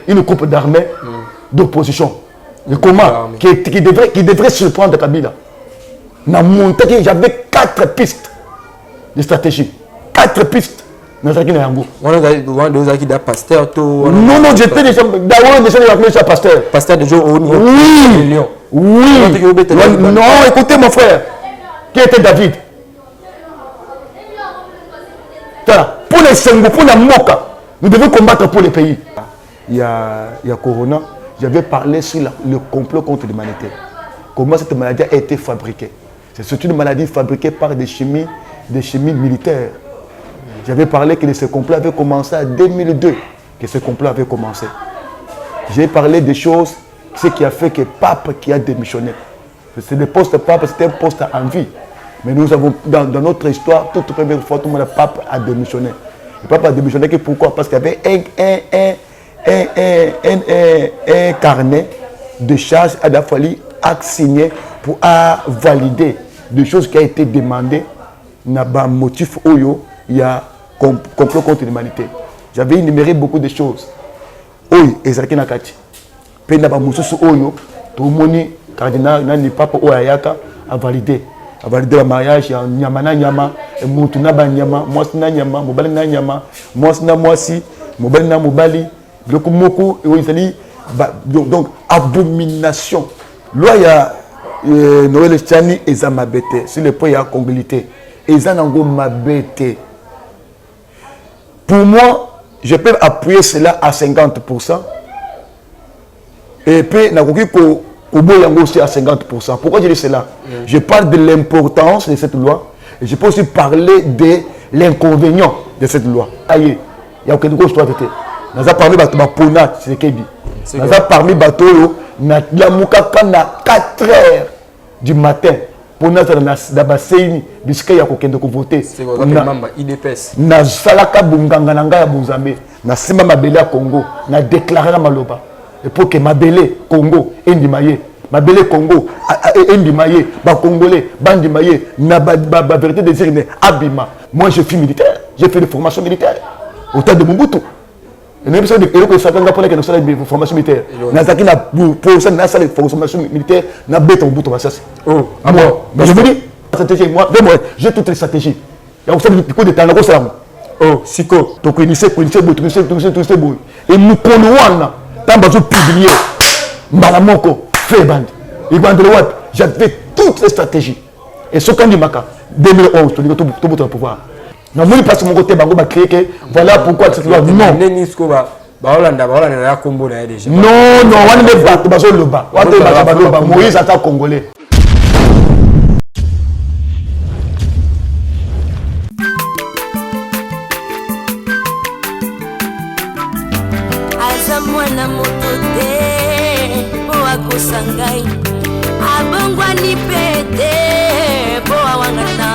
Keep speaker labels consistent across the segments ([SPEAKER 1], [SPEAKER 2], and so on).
[SPEAKER 1] une groupe d'armée d'opposition. Mais comment qui devrait surprendre Kabila. J'avais 4 pistes de stratégie. 4 pistes. Non, non, j'étais déjà pasteur.
[SPEAKER 2] Pasteur de jour au niveau.
[SPEAKER 1] Oui. Oui. Non, écoutez mon frère. Qui était David? Pour les Sengo, pour la Moka, nous devons combattre pour les pays. Il y a Corona. J'avais parlé sur le complot contre l'humanité. Comment cette maladie a été fabriquée. C'est une maladie fabriquée par des chimies militaires. J'avais parlé que ce complot avait commencé en 2002. Que ce complot avait commencé. J'ai parlé des choses, ce qui a fait que Pape qui a démissionné. C'est le poste Pape, c'était un poste en vie. Mais nous avons, dans notre histoire, toute première fois, tout le monde, Pape a démissionné. Le Pape a démissionné, pourquoi? Parce qu'il y avait un carnet de charges à la folie signé pour valider des choses qui ont été demandées. Il y a un motif où il y a complot contre l'humanité. J'avais énuméré beaucoup de choses. Oui, Ezaki Nakati. Puis il y a tout le monde, cardinal, le pape Oyayaka a validé. A validé le mariage, Nyama Nyama, Moutuna Nyama, Mwasina Nyama, Mobali Nyama, Mwasina Mwasi, Mobali na Mobali, Blokumoko, donc abomination. Là, il y a Noël Chani et Zamabete. Sur le point, il y a Congolité. Et Zanango Mabete. Pour moi, je peux appuyer cela à 50%. Et puis, aussi à 50%. Pourquoi je dis cela? Je parle de l'importance de cette loi. Et je peux aussi parler de l'inconvénient de cette loi. Aïe, il y a aucune chose à traiter. Nous avons parlé de la Pona, c'est ce qu'il dit. Nous avons parlé de la 4 heures du matin. Pour nous, dans bassin, puisque il y a quelqu'un qui voter.
[SPEAKER 2] C'est quoi le IDPS?
[SPEAKER 1] Na salaka bunganga nanga ya Buzambe. Na sima mabele à Congo. Na déclaré la maloba. Et pour que mabele Congo endimaye. Mabele Congo endimaye. Ba Congolais bandimaye. Na ba vérité désirée abima. Moi je suis militaire. J'ai fait des formations militaires. Au temps de Mobutu. Et même ça, que ça pour que nous sommes des formations militaires. Nous avons pour ça, nous avons des formations militaires. Nous avons des Mobutu. Oh, mais je vous dis, j'ai toutes les stratégies. Il y a aussi des coups de temps. Oh, Siko. Donc, il y a et nous connaissons, tant que publié, Malamoko, Féband, j'avais toutes les stratégies. Et ce qu'on dit, 2011, tu dis tout le pouvoir. Non, moi, parce que mon côté, voilà pourquoi cette loi. Non. Non, non, on est pas Moïse attaque Congolais.
[SPEAKER 3] Azamwana motote, boa kosangai, abongwani pete, boa wangata.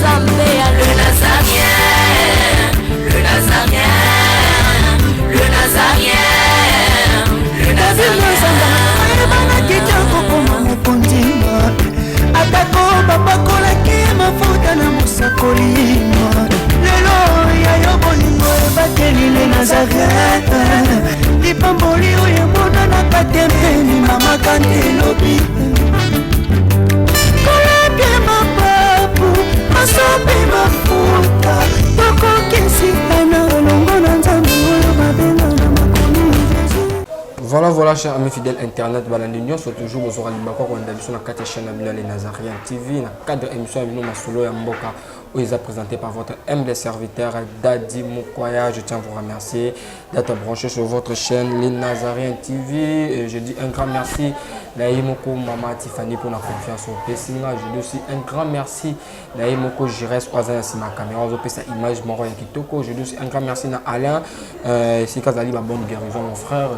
[SPEAKER 3] Le Nazarien, le Nazarien, le Nazarien, le
[SPEAKER 2] Voilà, chers amis fidèles internet, l'union soit toujours aux oreilles de on a sur la 4 chaîne les Nazariens TV, la 4 émissions avec nous, Masolo et Mboka, où ils sont présentés par votre humble serviteur Dadi Mukwaya. Je tiens à vous remercier d'être branché sur votre chaîne les Nazariens TV. Et je dis un grand merci Naïmoko Mama Tiffany pour la confiance au Pessinga. Je dis aussi un grand merci Naïmoko Jires Oazana si ma caméra au sa image Moro Yakitoko. Je dis aussi un grand merci à Alain si Kazali la bonne guérison mon frère,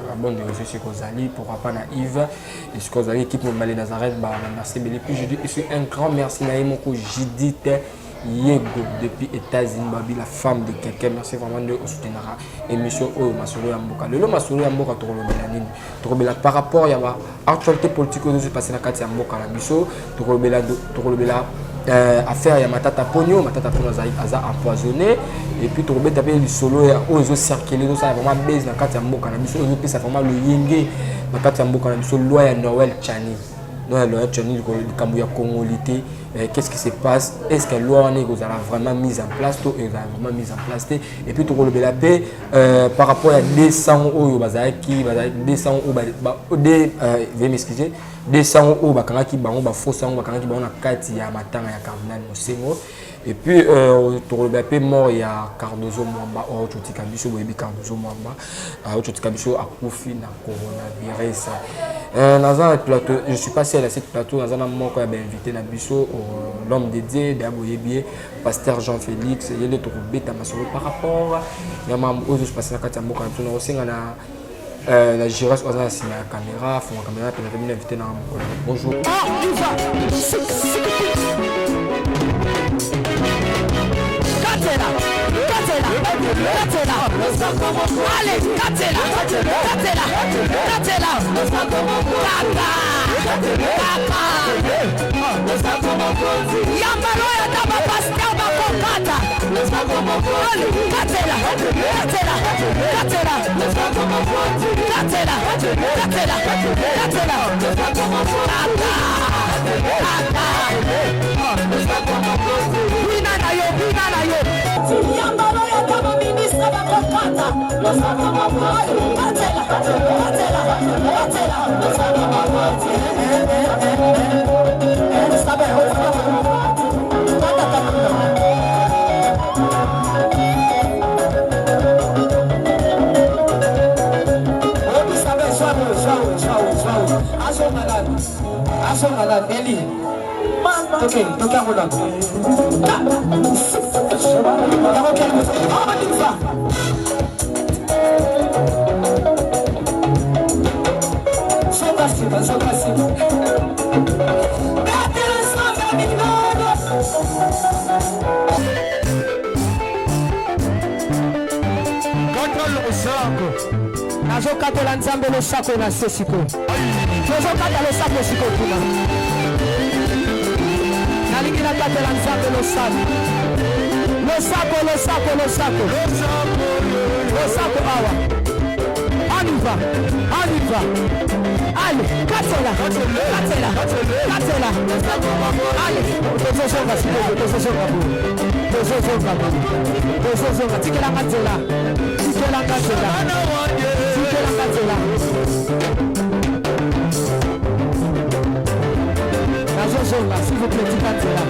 [SPEAKER 2] la bonne guérison si Kazali pourra pas naïve et si Kazali équipe Mobile Nazareth merci Béli. Puis je dis aussi un grand merci Naïmoko Jidite Yego depuis États-Unis, Babi, la femme de quelqu'un. Merci vraiment de soutenir l'émission Masolo Yamboka. Le Masolo Yamboka, Torobela par rapport à l'actualité politique qui s'est passée dans la Yamboka, la Bisso, Torobela affaire ya Matata Pogno aza empoisonné et puis to robeta pe li solo ya ozo circuler ça vraiment base na kati ya mboka na biso ozo pesa vraiment le yenge na kati ya mboka na biso loi ya Noël Chani. Noël Chani likambo ya congolité. Qu'est-ce qui se passe? Est-ce que la loi est vraiment mise en place? Vraiment mise en place. Et puis, tout le paix par rapport à 200 euros, 200 euros, m'excuser, 200 euros, qui faux sang, qui na kati ya matanga ya cardinal Mosengo. Et puis, tout le paix mort il y a Cardozo Mwamba, Ochotika Biso, Boyebi Cardozo Mwamba, Ochotika Biso a Kofi na coronavirus. Je suis passé à cette plateau dans un moment où j'ai invité na Biso l'homme dédié d'Aboyebié, pasteur Jean-Félix, il y a des bêta par rapport à aux autres passés à Katambo quand on a aussi la girafe aux la caméra, font la caméra pour venir inviter dans bonjour.
[SPEAKER 4] Nazokatela nzambe losako na sesiko. Nazokata losako siko kuna. Nalingi nakatela nzambe losako. Losako awa. Aniva. Allez, katela. Allez, tozozonga tikela katela. Nazozonga, s'il vous plaît, tikatela.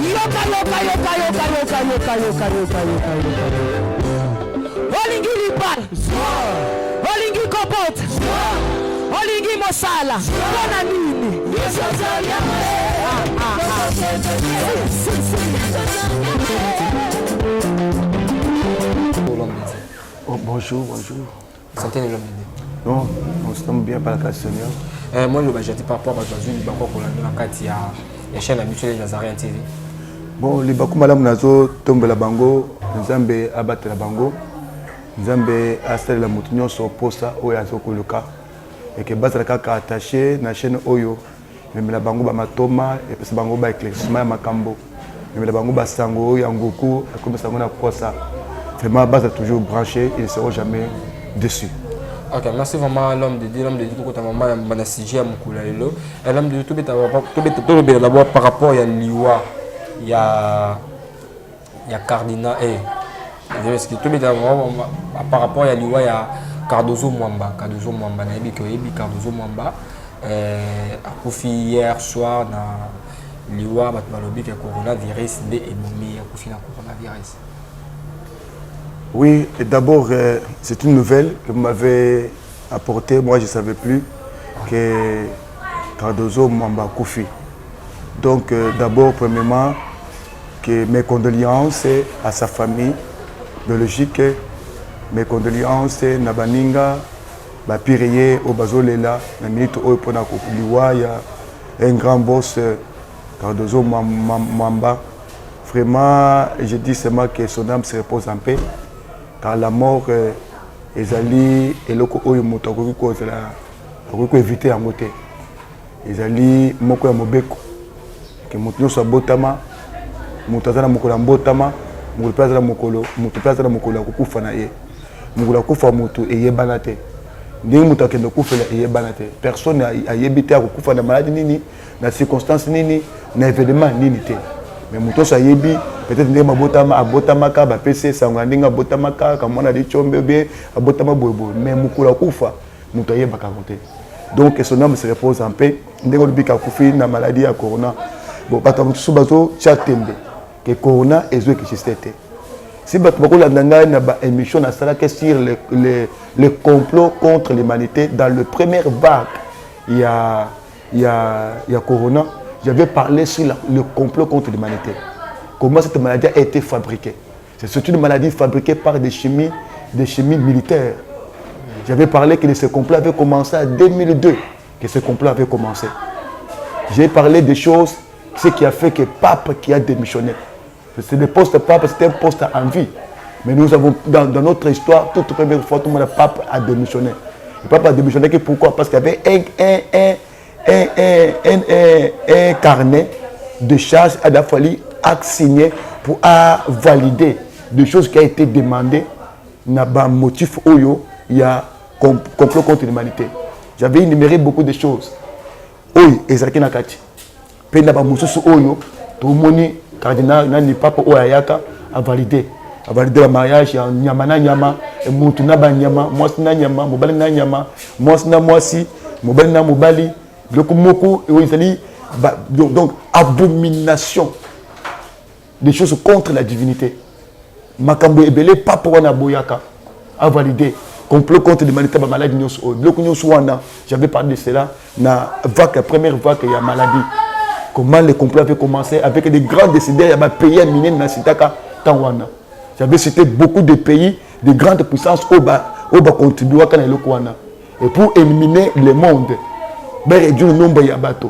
[SPEAKER 4] Yoka. Olingi lipal. Olingi kopot. Olingi mosala. Bona nini?
[SPEAKER 1] Oh, bonjour.
[SPEAKER 2] Santé l'homme.
[SPEAKER 1] Non, on se tombe bien par la grâce du Seigneur.
[SPEAKER 2] Moi, je dis par rapport à la Katia, la chaîne habituelle de Nazarien TV.
[SPEAKER 1] Bon, les Bakumalam Nazo tombe la bango, Nzambe abattre la bango, Nzambe installe la moutonnion sur posa Oyazo Koloka, et que Bazalaka attaché na chaîne Oyo, même la bango Bamatoma, et puis bango ba éclaircissement Makambo, même la bango Basango, Yangoku, comme ça on a quoi ça. Vraiment, Baz a toujours branché, ils ne seront jamais déçus.
[SPEAKER 2] Ok, merci vraiment l'homme de Dieu, quand maman a sigé à Moukoulaïlo. L'homme de Dieu, tout d'abord par rapport à l'Iwa, il y a Cardinal et par rapport à l'Iwa, il y a Cardozo Mwamba, Cardozo Mwamba a confié hier soir dans l'Iwa, il y a coronavirus, et il y a confié le coronavirus.
[SPEAKER 1] Oui, d'abord, c'est une nouvelle que vous m'avez apportée. Moi, je ne savais plus que Cardozo Mwamba Koufi. Donc, d'abord, premièrement, que mes condoléances à sa famille biologique, mes condoléances à Nabaninga, Bapiriye, Obazolela, la minute où il y a un grand boss, Cardozo Mwamba. Vraiment, je dis seulement que son âme se repose en paix. Car la mort est allée et le coup où il éviter en côté. ezali moko ya mobeko ke moto nyonso abotama moto aza na mokolo ya mbotama mokolo mpe aza na mokolo moto mpe aza na mokolo ya kokufa na ye mokolo ya kokufa moto eyebana te ndenge moto akende kokufela eyebana te personne ayebi te akokufa na maladi nini na circonstance nini na événement nini te mais moto nyonso ayebi peut-être ndenge abotamaka bapesi esango ya ndenge abotamaka kamwana lichombe bien abotama boyeboye mais mokolo ya kokufa moto ayebaka yango te. Donc son âme se repose en paix. Ndenge lobi ka kufi na maladie ya corona. Bon bato mosusu bazo chatembe que corona ezo que juste. Si bato bakola ndanga na ba émission na sala que sur le complot contre l'humanité dans le première vague il y a corona, j'avais parlé sur le complot contre l'humanité. Comment cette maladie a été fabriquée. C'est surtout une maladie fabriquée par des chimies militaires. J'avais parlé que ce complot avait commencé en 2002, que ce complot avait commencé. J'ai parlé des choses, ce qui a fait que Pape qui a démissionné. C'est le poste Pape, c'était un poste en vie. Mais nous avons, dans notre histoire, toute première fois, tout le monde, Pape a démissionné. Le Pape a démissionné, pourquoi? Parce qu'il y avait un carnet de charges à la folie signé pour valider des choses qui ont été demandées. Il y a un motif où il y a complot contre l'humanité. J'avais énuméré beaucoup de choses. Oui, Ezaki Nakati. Penda ba mususu oyo, tout le monde, cardinal, nani papa Oyayaka, a validé le mariage, nyama na nyama, mutu na ba nyama, mwasi na nyama, mobali na nyama, mwasi na mwasi, mobali na mobali, bloko moko, donc abomination. Des choses contre la divinité. Makambo ebele papa wana boyaka a validé. Complot contre l'humanité, la maladie, j'avais parlé de cela, la première vague, il y a maladie. Comment le complot avait commencé avec des grands décideurs, il y a pays à miner dans Sitaka, Tawana. J'avais cité beaucoup de pays, de grandes puissances, où contribuer à Kanaïlokuana. Et pour éliminer le monde, réduire le nombre de bateaux.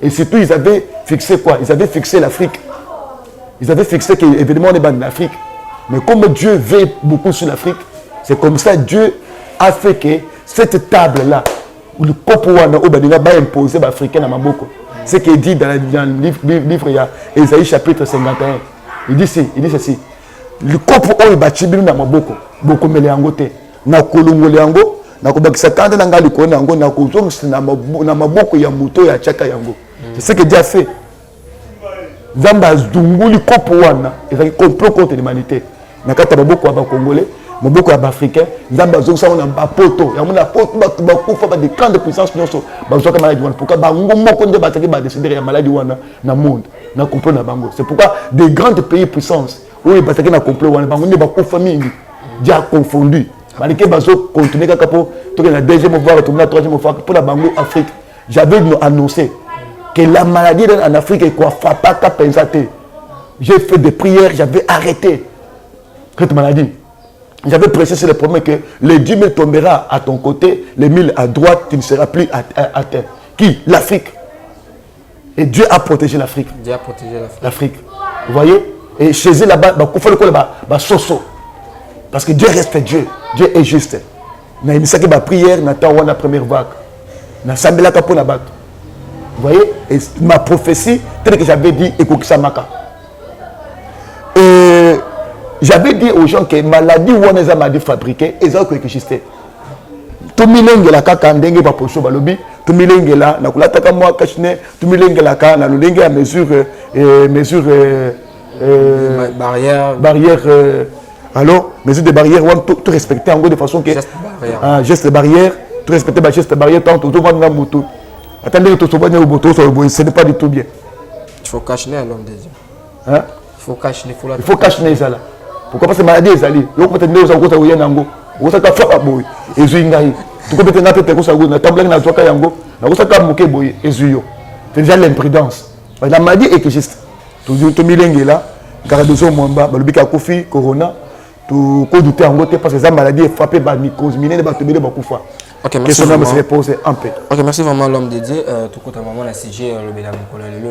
[SPEAKER 1] Et surtout, ils avaient fixé quoi? Ils avaient fixé l'Afrique. Ils avaient fixé que l'événement est en Afrique. Mais comme Dieu veut beaucoup sur l'Afrique, c'est comme ça Dieu a fait que cette table-là, où le Kopouana, où il va imposer les Africains à Maboko. C'est ce qu'il dit dans le livre Ésaïe chapitre 51. Il dit ceci. Le Kopouana, il va chibiru na Maboko. Boko mele angote. Na kolongo leango. Na kobakisa kanda na ngali kona ango. Na kozongisi na Maboko ya muto ya chaka yango. C'est ce que Dieu a fait. Zamba zunguli Kopouana. Il a complot contre l'humanité. Na kata Maboko wa Congolais. Maboko ya Africain, nzamba zonsa on a poto, ya mona poto ba kufa ba des camps de puissance nyonso, ba zoka maladie wana pourquoi ba ngomoko nde bataki ba décider ya maladie wana na monde, na complot na bango. C'est pourquoi des grands pays puissance, oui bataki na complot wana bango nde ba kufa mingi, dia confondu. Malike bazo continuer kaka po to la deuxième fois, to la troisième fois pour la bango Afrique. J'avais annoncé que la maladie en Afrique est quoi pas qu'à penser. J'ai fait des prières, j'avais arrêté cette maladie. J'avais pressé sur le problème que les 10 000 tombera à ton côté, les 1000 à droite, tu ne seras plus à terre. Qui? L'Afrique. Et Dieu a protégé l'Afrique.
[SPEAKER 2] Dieu a protégé
[SPEAKER 1] l'Afrique. Vous voyez? Et chez eux là-bas, il faut le soso. Parce que Dieu reste Dieu. Dieu est juste. Il y a une prière, il y a la première vague. Il y a une pour la batte. Vous voyez? Et ma prophétie, telle que j'avais dit, et Kokisamaka. J'avais dit aux gens que maladie ou on les a maladie fabriquée, ils ont existé. Tout milenge la kaka ndenge ba poso balobi, tout milenge la na kula taka moi kashne, tout milenge la ka na lolenge à mesure barrière alors mesure de barrière on tout respecter en gros de façon que geste barrière, tout respecter ba geste barrière tant tout va na moto. Attendez tout souvent au moto ce n'est pas du tout bien.
[SPEAKER 2] Il faut cacher l'homme de Dieu.
[SPEAKER 1] Hein?
[SPEAKER 2] Il
[SPEAKER 1] faut cacher ça là. Pourquoi? Parce que maladie est allée. Donc peut-être que nous avons fait un yango. Vous savez que faire boy. Et zuingai. Tu peux peut-être n'attendre que ça vous na tambler na zoka yango. Na vous savez moke boy. Et zuyo. C'est déjà l'imprudence. La maladie est que juste. Tout milenge là. Garadozo mwamba. Balubika kofi corona. Tout ko douter en côté parce que la maladie est frappée par mycose. Mine ba tobele ba kufa.
[SPEAKER 2] Ok, merci.
[SPEAKER 1] Que son âme se repose en paix.
[SPEAKER 2] Ok, merci vraiment l'homme de Dieu. Tout côté maman la CG le bédam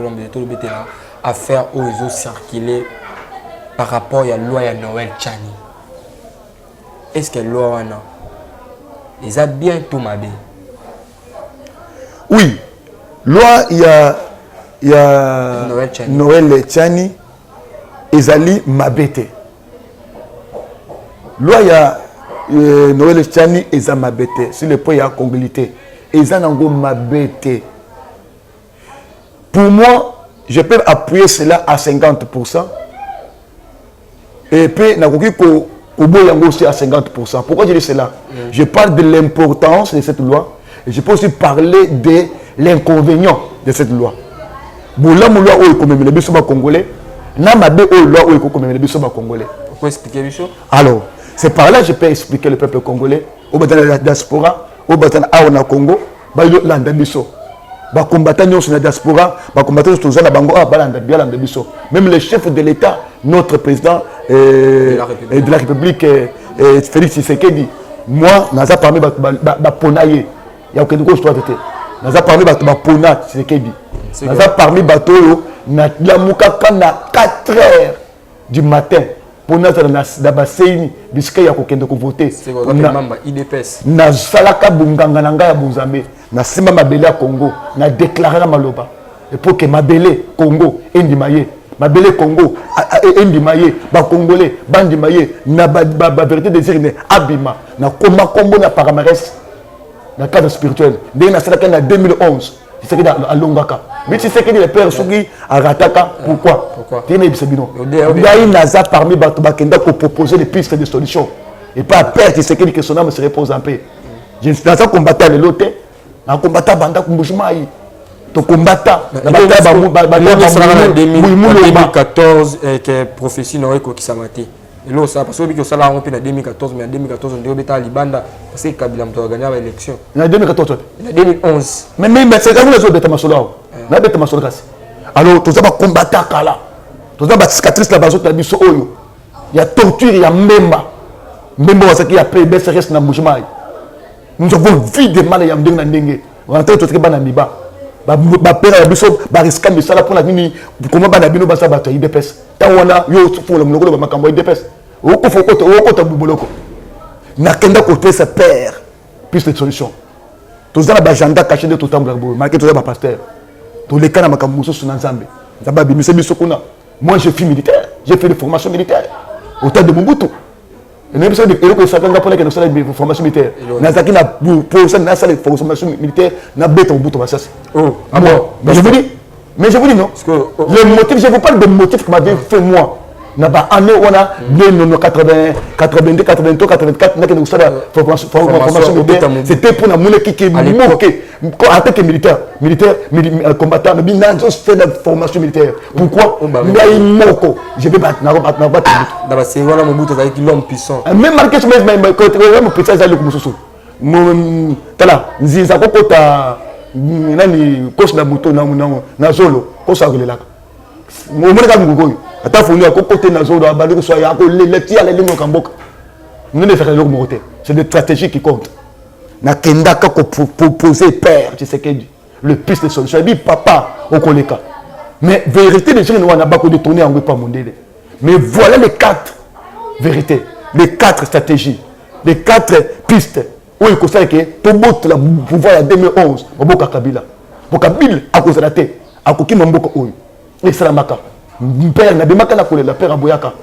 [SPEAKER 2] l'homme de Dieu tout le bété là à faire aux eaux circuler. Par rapport à la loi de Noël Tchani, est-ce que la loi est bien tombée?
[SPEAKER 1] Oui, loi il y a Noël Tchani ezali mabete. Loi il y a Noël Tchani eza mabete. Si le point il y a congolité eza nango mabete. Pour moi, je peux appuyer cela à 50%. Et puis, aussi à 50%. Pourquoi je dis cela? Je parle de l'importance de cette loi. Et je peux aussi parler de l'inconvénient de cette loi. Pourquoi
[SPEAKER 2] expliquer les choses?
[SPEAKER 1] Alors, c'est par là que je peux expliquer le peuple congolais. Au bas de la diaspora, au bas de la Congo, combattants dans la diaspora, combattants même le chef de l'État, notre président de la République, Félix Tshisekedi, moi, je n'ai parmi il y a aucune chose à dire. Je n'ai parmi Pona Tshisekedi. Je n'ai parmi Batoyo, na 4 heures du matin. Pour nous, Seini, puisque il y a quelqu'un qui voter.
[SPEAKER 2] C'est quoi le IDPS?
[SPEAKER 1] Na salaka bunganga nanga ya Buzambe, na simba mabele à Congo, na déclaré la maloba. Et pour que mabele Congo endimaye, mabele Congo endimaye, ba congolais bandimaye, na ba vérité désir ne abima, na koma Congo na paramares, na cadre spirituel. Dès na salaka na 2011, c'est que à Longaka. Mais tu sais que les pères sont à Rataka. Pourquoi? Tu es Naza parmi Batubakenda pour proposer des pistes de solutions. Et pas père qui sait que son âme se repose en paix. Je suis dans un combattant de l'autre, un combattant Banda Kumbushmaï. Ton combattant,
[SPEAKER 2] en 2014, que prophétie n'aurait qui s'est maté. Et là, ça parce que ça l'a en 2014, mais en 2014, on dirait que Libanda, parce que Kabila a gagné l'élection.
[SPEAKER 1] En 2014?
[SPEAKER 2] En 2011.
[SPEAKER 1] Mais c'est quand même les autres bêtes masolo. Na bêtes masolo. Alors, tous les combattants Kala, tous les cicatrices là-bas, il y a torture, il y a Memba. Memba, c'est qu'il y a PBS, reste dans le mouvement. Nous avons vu des mal, il y a un dengue. On entend tout ce qui est bananiba. Père a biso risque de ça pour la nuit. Comment banabino basa bato IDPS. Tawana yo pour le mloko makambo IDPS. Oko fokoto oko tabuboloko. Na kenda côté sa père. Plus de solution. Tous les agenda caché de tout temps blabo. Marqué tous les pasteurs. Tous les cas makambo sur Nzambe. Nzamba bimise biso kuna. Moi je suis militaire, j'ai fait des formations militaires au temps de Mobutu. Et même ça, il y a des formations militaires. Nazaki n'a pour ça, n'a pas de formation militaire, n'a pas de Mobutu.
[SPEAKER 2] Oh,
[SPEAKER 1] mais je vous dis, non. Le motif, je vous parle de motif que m'avait fait moi. N'a pas année où on a 82, 83, 84, n'a pas de formation militaire. C'était pour la monnaie qui est moquée. En tant que militaire, combattant, mais n'a pas fait de formation militaire. Pourquoi? Je vais battre.
[SPEAKER 2] D'abord, c'est voilà mon bout avec l'homme puissant.
[SPEAKER 1] Même marqué sur mes côtés, mon puissant, c'est le Moussousou. Tala, Nziza Kokota, Nani, Kos na Mouto, na Zolo, Kosa Gulelak. Mon monnaie Gogoy. Atafuni à côté de Zolo, à Balou, soit à les tia, les lignes au Kambok. Nous ne faisons pas. C'est des stratégies qui comptent. Na Kendaka pour proposer père, tu sais qu'il dit. Le piste de solution. Il dit papa, au Koleka. Mais vérité, les gens ne vont pas détourner en pas mondial. Mais voilà les 4 vérités, les 4 stratégies, les 4 pistes. Où il constate que tout le pouvoir en 2011, au Boka Kabila. Boka Kabila, à cause de la tête, à cause de Mboka Oyo. Et c'est la Maka. Père Nabimaka la Kolela, Père Aboyaka.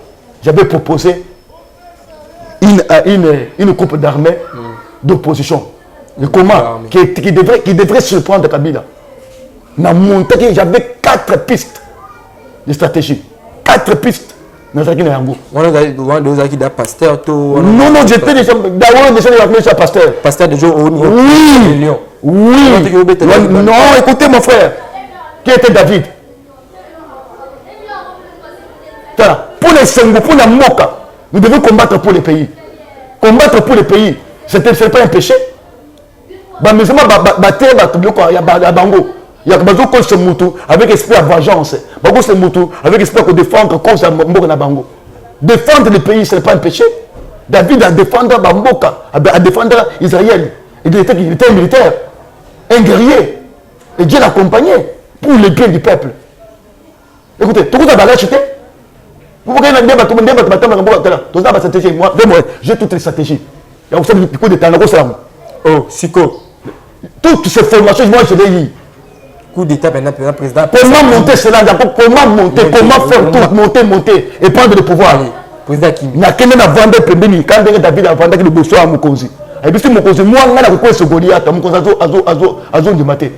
[SPEAKER 1] J'avais proposé une coupe d'armée d'opposition. Le comment qui devrait surprendre Kabila. J'avais 4 pistes de stratégie. 4 pistes. Non, non, j'étais déjà sur pasteur.
[SPEAKER 2] Pasteur de jour au niveau.
[SPEAKER 1] Oui. Non, écoutez mon frère. Qui était David? Pour les Sengo, pour la Moka, nous devons combattre pour les pays. Combattre pour les pays, ce n'est pas un péché. Mais seulement il y a beaucoup de Moutou avec esprit de vengeance. Beaucoup de Moutou avec esprit de défendre cause à Mboka Bango. Défendre le pays, ce n'est pas un péché. David a défendre Bamboka, a défendre Israël. Il était un militaire, un guerrier. Et Dieu l'accompagnait pour le bien du peuple. Écoutez, tout le monde a acheté. Vous voyez, j'ai toutes les stratégies. Il y a aussi beaucoup de temps. Oh, Siko. Toutes ces formations, moi je l'ai eu.
[SPEAKER 2] coup d'état pendant le président.
[SPEAKER 1] Comment monter cela? Comment monter? Comment faire tout? Monter et prendre le pouvoir.
[SPEAKER 2] Président qui
[SPEAKER 1] n'a qu'un vendre pembeni quand David a vendu le bosso à Mukonzi. Et puis si Mukonzi, moi, on a la quoi ce Goliath, Mukonzi azo du matin.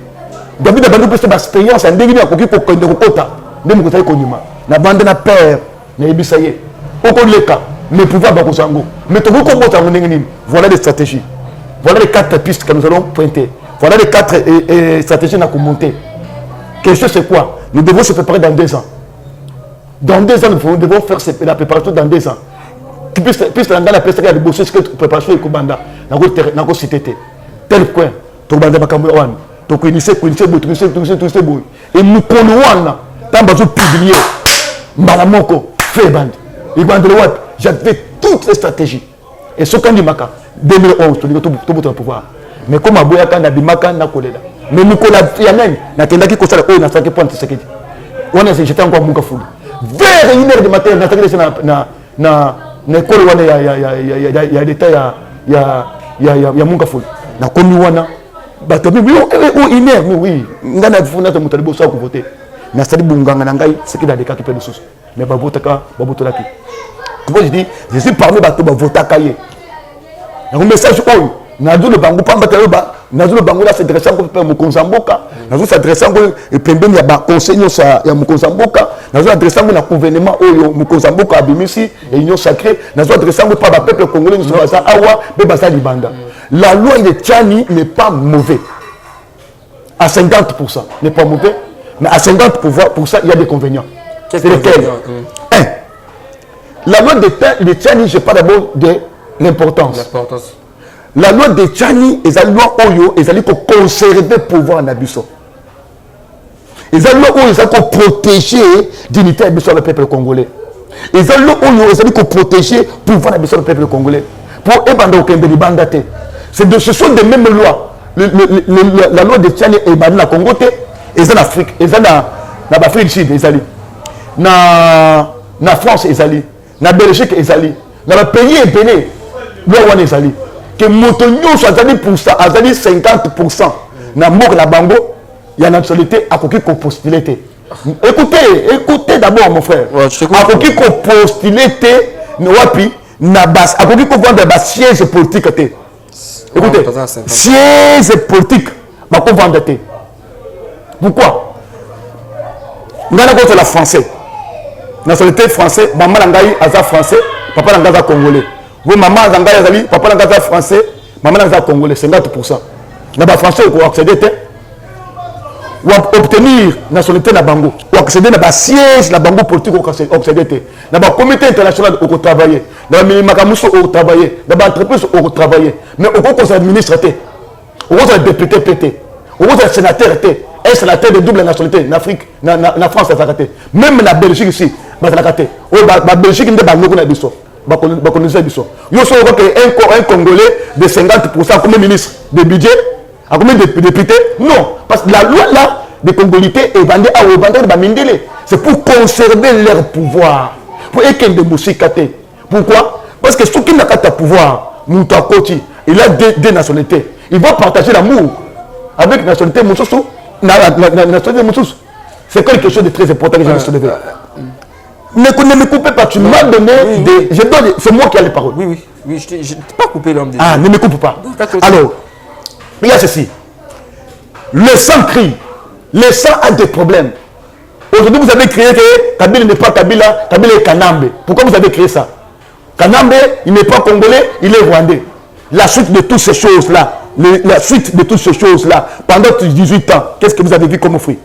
[SPEAKER 1] David a vendu plus d'expérience en déguisé à Koki pour connaître le quota. De Mukonzi Konima. Na vendre na père, na ebisaye. Au les cas, mais pouvoir Bakosango. Mais tout le monde voilà des stratégies. Voilà les 4 pistes que nous allons pointer. Voilà les 4 stratégies à monter. Question c'est quoi? Nous devons se préparer dans 2 ans. Dans 2 ans, nous devons faire la préparation dans 2 ans. Puisque dans la préparation, il y a des préparation et Kubanda. Dans le cité. Tel coin. Tobanda Bakamouan. Donc, il y a des et nous connaissons, tant que publié, Malamoko, Féband, j'avais toutes les stratégies. Et ce qu'on dit, 2011, tout le pouvoir. Mais comme à Boyaka, on a dit Maka, na kolela. Mais nous connaissons, il y a même, na kendaki ko sala ko na saki point sekedi. On a j'étais encore mon kafou. Vers 1h du matin, na takele na école wana ya l'état ya mon kafou. Na komi wana bato bi une heure oui, ngana funa to mutalibo sa ko voter. Na sali bunganga na ngai sekedi da deka ki pe lisusu. Mais babotaka babotolaki. Comment je dis, je suis parmi bato ba votaka ye. Un message où Nazou le bango pamba teroba, Nazou le bango là s'adresse à Mukonzamboka, Nazou s'adresse à Pembeni ya ba conseil ya Mukonzamboka, Nazou s'adresse à la gouvernement au Mukonzamboka abimisi et union sacrée, Nazou s'adresse à pas peuple congolais nous sommes à Awa, Bebasa Libanda. La loi de Tchani n'est pas mauvais. À 50% n'est pas mauvais, mais à 50% il y a des convénients. C'est lesquels? La loi de Tchani, je parle d'abord de l'importance. La loi de Tchani est la loi Oyo, est pour conserver le pouvoir en Abisso. Et la loi Oyo est pour protéger l'unité du peuple congolais. Et la loi Oyo est pour protéger le pouvoir du peuple congolais. Pour ébanda au Kembeli Bandate. Ce sont des mêmes lois. La loi de Tchani est dans le Congo, et en Afrique, et en Afrique du Sud, et en France, et en Belgique, et dans le pays et Bénin, loi est que Motonio soit pour ça, à 50%. Na mort la bango, il y a une nationalité à qui qu'on postulé. Écoutez d'abord mon frère. À qui qu'on postulé, wapi, na bas, à qui qu'on vend des sièges politiques. Écoutez, sièges politiques, ma qu'on vend des. Pourquoi? Nous avons la français. Nationalité français, maman langaï aza français, papa langaï congolais. Vous, maman, papa, est français, maman, est congolais, 50%. Dans les français, vous accédez, ou obtenir la nationalité de Bango, ou accéder à la siège de la Bango politique, ou accéder dans le comité international, où vous travaillez, dans le Makamuso, où vous travaillez, dans l'entreprise, où vous travaillez, mais où vous administrez, où vous êtes député pété, où vous êtes sénateur, un sénateur de double nationalité, en Afrique, en France, même en Belgique ici, la Belgique n'est pas Belgique. Un Congolais de 50% comme ministre de budget, comme député. Non, parce que la loi là, des Congolais est vendue à Mindele. C'est pour conserver leur pouvoir. Pour équilibrer de Moussikaté. Pourquoi? Parce que ceux qui n'ont pas de pouvoir, Moutakoti, il a deux nationalités. Il va partager l'amour avec la nationalité Moussoussou. C'est quelque chose de très important que je vais soulever. Ne me coupez pas, tu m'as donné des... C'est moi qui ai les paroles.
[SPEAKER 2] Oui, je ne t'ai pas coupé l'homme de Dieu.
[SPEAKER 1] Ah, ne me coupe pas. Alors, il y a ceci. Le sang crie. Le sang a des problèmes. Aujourd'hui, vous avez créé que Kabila n'est pas Kabila, Kabila est Kanambe. Pourquoi vous avez créé ça? Kanambe, il n'est pas congolais, il est rwandais. La suite de toutes ces choses-là, pendant 18 ans, qu'est-ce que vous avez vu comme fruit?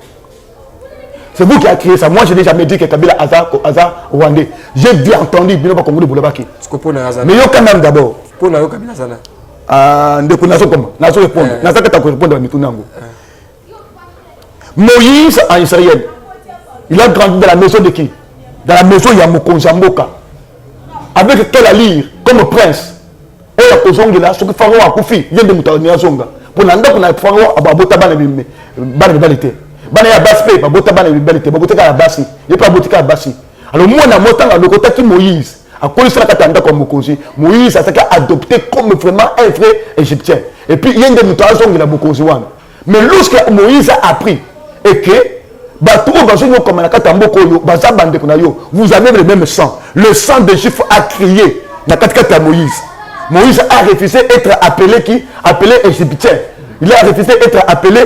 [SPEAKER 1] C'est vous qui avez créé ça. Moi, je n'ai jamais dit que Kabila Aza Rwandais. J'ai bien entendu Binoba Congolais Boulabaki. Mais il y a quand même d'abord.
[SPEAKER 2] Pour la Kabila Zana.
[SPEAKER 1] Moïse en Israël. Il a grandi dans la maison de qui? Dans la maison de Mukonzamboka. Avec quel allure? Comme prince. Et il y a Kozongi là, ce que Pharaon a Koufi, il y a des moutons à Zonga. Pour l'anda qu'on a Pharaon à Babota Banabalité. Bana ya baspe ba bota bana bibalite ba boteka ya basi ye pa boteka ya basi alors moi na motanga le côté Moïse a connu ça katanda comme Mokonzi Moïse a été adopté comme vraiment un vrai égyptien et puis il y a des mutations qui la Mokonzi wana mais lorsque Moïse a appris et que vous avez le même sang. Le sang de Juifs a crié. Moïse. Moïse a refusé d'être appelé qui? Appelé égyptien. Il a refusé d'être appelé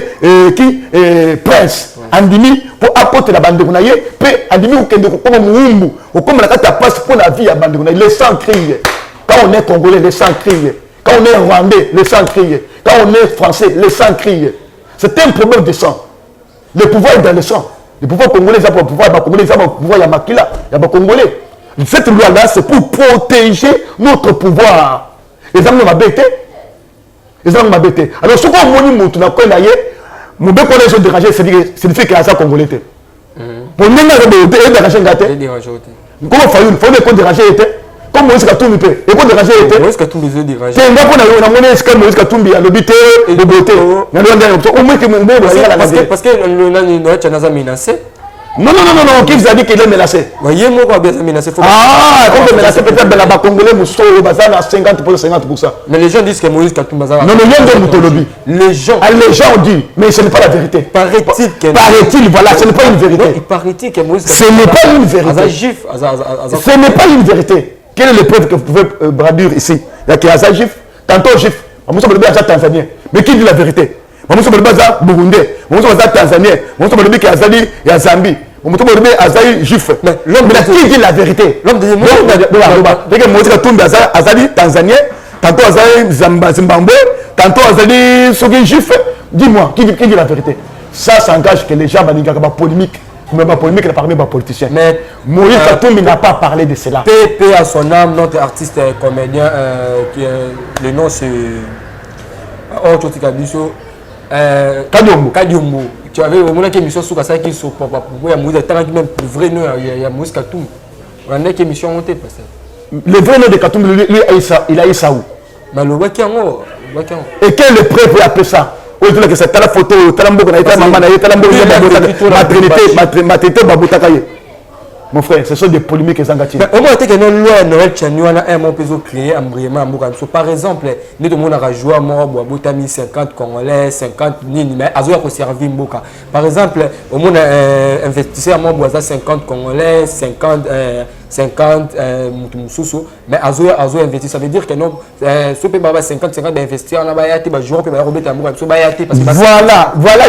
[SPEAKER 1] prince. Andimi pour apporter la bande de Gounaye. Puis Andimi ou Kende comme Moumou. Ou comme la carte passe pour la vie à bande de Gounaye. Le sang crie. Quand on est congolais, le sang crie. Quand on est rwandais, le sang crie. Quand on est français, le sang crie. C'est un problème de sang. Le pouvoir est dans le sang. Le pouvoir congolais, c'est pas le pouvoir congolais, c'est pas le pouvoir Yamakila, il y a pas congolais. Cette loi-là, c'est pour protéger notre pouvoir. Les gens m'ont bêté. Les gens m'ont bêté. Alors, ce qu'on m'a dit, mon bébé qu'on a dérangé, c'est le fait qu'il y a ça congolais. Pour nous, on a dérangé. Comment Fayoul, il faut qu'on dérange. Comme Moïse Katumbi peut. Et qu'on dérange.
[SPEAKER 2] Moïse Katumbi est dérangé.
[SPEAKER 1] C'est un gars qu'on a monnaie, Moïse Katumbi a l'obité de beauté.
[SPEAKER 2] Parce que le menacé.
[SPEAKER 1] Non, qui vous a dit qu'il est menacé?
[SPEAKER 2] Voyez, moi, je bien menacé.
[SPEAKER 1] Ah, quand on est menacé, peut-être que les Congolais Mousseau, à 50%.
[SPEAKER 2] Mais les gens disent que Moïse Katumbi.
[SPEAKER 1] Non, les gens disent Moutolobi.
[SPEAKER 2] Les gens
[SPEAKER 1] ont dit, mais ce n'est pas la vérité. Paraît-il, voilà, ce n'est pas une vérité.
[SPEAKER 2] Il paraît-il que Moïse
[SPEAKER 1] Katumbi. Ce n'est pas une vérité. Ce n'est pas une vérité. Quelle est l'épreuve que vous pouvez bradir ici? Il y a qui est juif, tantôt juif. On se dit à Tanzanien. Mais qui dit la vérité? On se dit à Burundais. On se dit à Tanzanien. On se dit à Zambie. On se dit à juif. Mais l'homme qui dit la vérité? L'homme dit que Moïse Katumbi à Tanzanien, tantôt à Zimbabwe, tantôt à juif. Dis-moi, qui dit la vérité? Ça s'engage que les gens vont dire polémique. Mais ma polémique est parmi les politiciens. Mais Moïse Katumbi n'a pas parlé de cela.
[SPEAKER 2] Paix à son âme, notre artiste comédien, le nom c'est Kadiombo. Tu avais au moins une émission sur ça qui sont papa pour il y a Moïse Katumbi même le vrai nom il y a Moïse Katumbi. On a une émission montée parce que
[SPEAKER 1] le vrai nom de Katumbi lui il a eu ça où?
[SPEAKER 2] Mais le Wakiango.
[SPEAKER 1] Et quelle est preuve pour appeler ça? Que c'est la photo, mon frère, ce sont des polémiques et zangati.
[SPEAKER 2] Par exemple, nous avons joué à 50 Congolais, 50 Nini, mais à servir Mboka. Par exemple, on a investi à 50 Congolais, 50 Moussoussou, mais Azo investi. Ça veut dire que non, si on peut 50 d'investir, on va y aller,
[SPEAKER 1] voilà,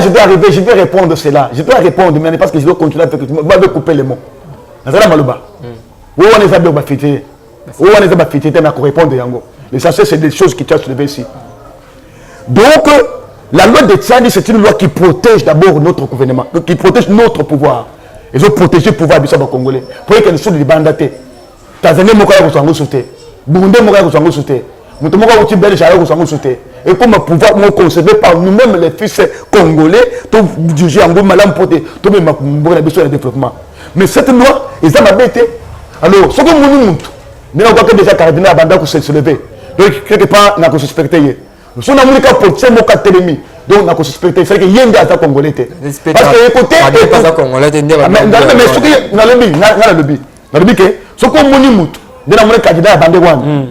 [SPEAKER 1] je dois arriver, je vais répondre cela. Je dois répondre, mais parce que je dois continuer avec vous. Je vais couper les mots. Où on est à fêter, où on est à fêter, mais à répondre yango. L'essentiel, c'est des choses qui t'ont soulevé ici. Donc, la loi de Tsani, c'est une loi qui protège d'abord notre gouvernement, qui protège notre pouvoir. Ils ont protégé le pouvoir du Saba congolais. Pour que nous soyons des bandatés. Tanzanie, Moka, vous avez sauté. Burundi, Moka, vous avez sauté. Moutomoka, vous avez sauté. Et comme le pouvoir nous conservé par nous-mêmes, les fils congolais, tout juger en gros malin porté, tout même pour la besoin de développement. Mais cette loi, ils ont abêté. Alors, ce que nous montrons, nous avons déjà cardinal à Banda pour se lever. Donc, quelque part, nous avons suspecté. Nous sommes en train de faire Moka Télémi. Donc, nous avons suspecté. C'est que y a un gars congolais. Parce que écoutez, mais ce que nous montrons,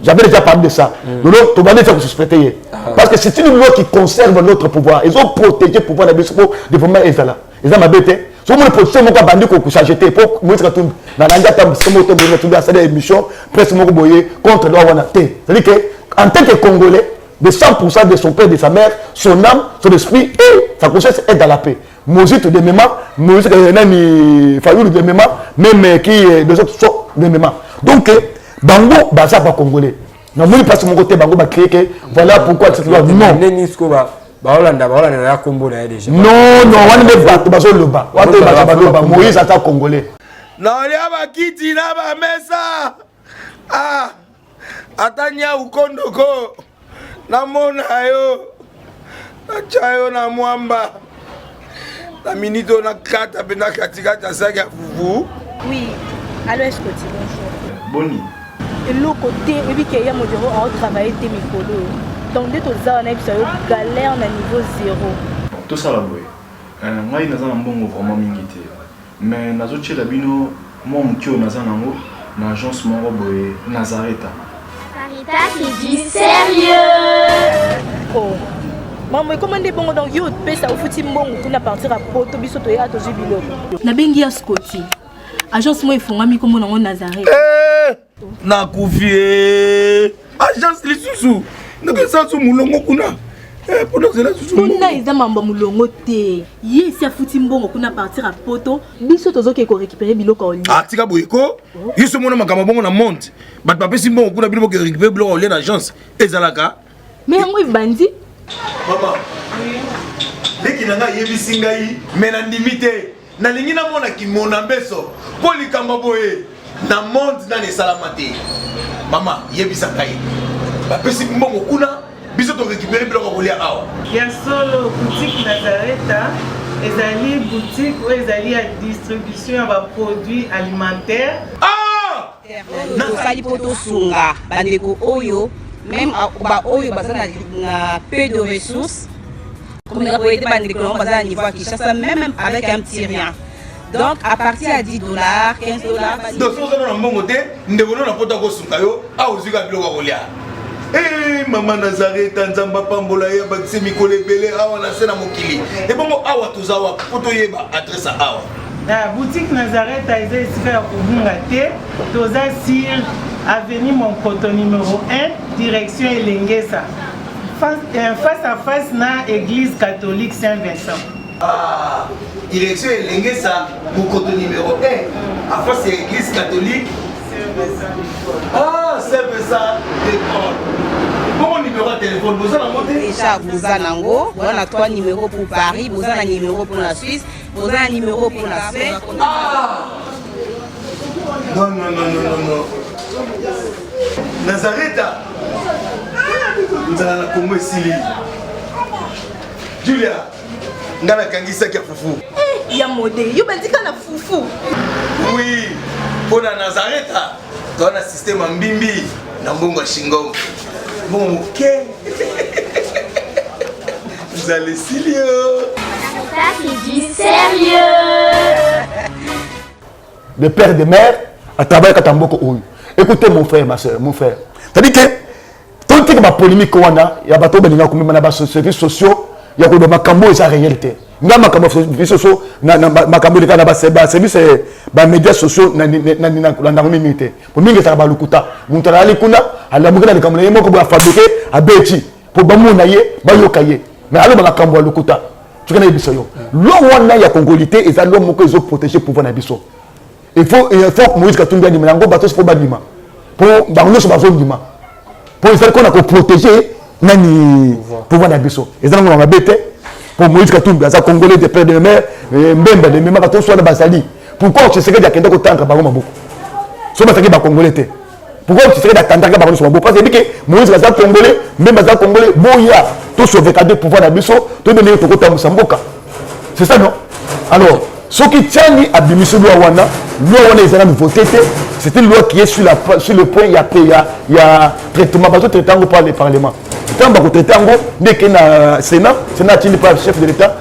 [SPEAKER 1] j'avais déjà parlé de ça. Donc, tu vas déjà suspecter. Parce que c'est une loi qui conserve notre pouvoir. Ils ont protégé le pouvoir de développement. Ils ont abêté. Si vous protéger mon cas bandit qu'on s'est jeté pour Moïse Katumbi, dans la gâteau, c'est mon tour de faire des émissions, presque mon boyer contre le roi. C'est-à-dire qu'en tant que Congolais, de 100% de son père et de sa mère, son âme, son esprit et sa conscience est dans la paix. Moïse de mémoire, Moïse Fayoul de mémoire, même qui les autres sont de mémoire. Donc, Bango, ça pas Congolais. Non, moi, parce que mon côté Bango va créer que voilà pourquoi cette loi. Non. Non, on est pas Moïse attaque Congolais.
[SPEAKER 5] Non, il y a pas qui dit là, mais ça. Ah, Atania ou Kondoko. Na mona yo. Na chayo na mwamba. La minute on a 4 à Bena Katika Tasaga Foufou.
[SPEAKER 6] Oui, alors est-ce que tu bonjour?
[SPEAKER 5] Boni.
[SPEAKER 6] Et l'autre côté, et puis qu'il y a mon bureau en travail tes micros. Donc, dès que tu as un galère à niveau 0.
[SPEAKER 7] Tout ça là, boy. Moi, il y a un bon vraiment mingité. Mais dans autres labino, moi, je suis dans l'agence Moroboy Nazareta.
[SPEAKER 8] Sarita qui dit sérieux.
[SPEAKER 6] Oh, Maman, comment on est bon donc yo pe ça au fouti mbongo pour partir à poto biso to ya to jibilo. Na bengi ya Scotty. Agence moi ifongami comme on Nazareth.
[SPEAKER 5] Na kufie. Agence lisusu. Ndeke sansu mulongo kuna. Pour cela susu.
[SPEAKER 6] Kuna eza mamba mulongo te. Ye si afuti mbongo kuna partir à poto biso tozo ke ko récupérer biloko oli.
[SPEAKER 5] Ah tika boyeko. Yiso mona makamba bongo na monte. Bat papesi mbongo kuna biloko ke récupérer biloko oli na agence. Ezalaka.
[SPEAKER 6] Mais yango ibandi.
[SPEAKER 5] Maman. Leki nanga yebisi ngai mena ndimite. Na lingi na mona ki mona beso. Poli kamba boye. Na monde na ne salamate. Maman yebisa ngai. Bapesi mbongo kuna biso to récupérer biloko kolia awa.
[SPEAKER 8] Ya solo boutique Nazareta ezali boutique où ezali à distribution ya produits alimentaires.
[SPEAKER 5] Ah!
[SPEAKER 9] Tosali poto sunga bandeko oyo même ba oyo baza na peu de ressources comme la poété bandeko on baza à niveau à Kinshasa même avec un petit rien. Donc à partir à $10, $15.
[SPEAKER 5] Donc si vous avez un bon côté, nous devons nous apporter au sungayo à ozuga biloko kolia. Eh maman Nazareth nzamba pambola ya bakise mikole belé awa na sena mokili. Et bongo awa tozawa poto yeba adresse awa.
[SPEAKER 8] La boutique Nazareth a été ici à Kubungate, toza sur avenue Monkoto numéro 1, direction Elengesa. Face à face na église catholique Saint-Vincent.
[SPEAKER 5] Ah, direction Elengesa, Monkoto numéro 1, à face de l'église catholique Ah, c'est ça, l'école. Bon numéro de téléphone, vous avez monté
[SPEAKER 9] déjà, vous avez on a 3 numéros pour Paris, vous avez un numéro pour la Suisse, vous avez un numéro pour la Suède.
[SPEAKER 5] Ah non, non, non, non, non, non. Nazareth, vous avez la Congo Sili. Julia, vous avez Kangisa qui a foufou.
[SPEAKER 6] Eh, ya modé, you ben dit qu'on a foufou.
[SPEAKER 5] Oui, pour la Nazareth, tu as un système en bimbi, dans Bongo Shingom. Bon, ok. Vous allez sérieux.
[SPEAKER 3] Ça, c'est du sérieux.
[SPEAKER 1] De père et de mère, à travers Katamboko Oyo. Écoutez mon frère, ma soeur, mon frère. C'est-à-dire que, tout ce qui est polémique, il y a des services sociaux, il y a des makambo et sa réalité. Il y a des services sociaux, des services des médias sociaux, pour moi, c'est un lukuta. Nous avons fabriqué à Béti, pour Bayokaye. Mais alors, on a cambo lukuta. Tu connais Bissoyo. L'homme qui a congolité et l'homme qui est protégé pour voir Bisso. Il faut que Moïse Katumbi dise que bateau c'est pour badima. Pour barno sur bazon dima. Pour ça qu'on a protégé nani pour voir Bisso. Et ça on va bêter pour Moïse Katumbi, ça congolais de père de mère, mbemba de même bateau soit na basali. Pourquoi tu sais que yakenda ko tanka ba maboko. So ba ba congolais. Pourquoi tu sais que yakenda ka ba sur maboko parce que Moïse va congolais, même va congolais, boya tout sauver cadeau pour voir Bisso, tout donner to ko tamboka. C'est ça non? Alors ce qui tient à Bimiso loi wana ils ont voté, c'est une loi qui est sur le point, il y a traitement, parce que traitement par le Parlement. Quand on traite dès qu'il y a Sénat, n'est pas le chef de l'État,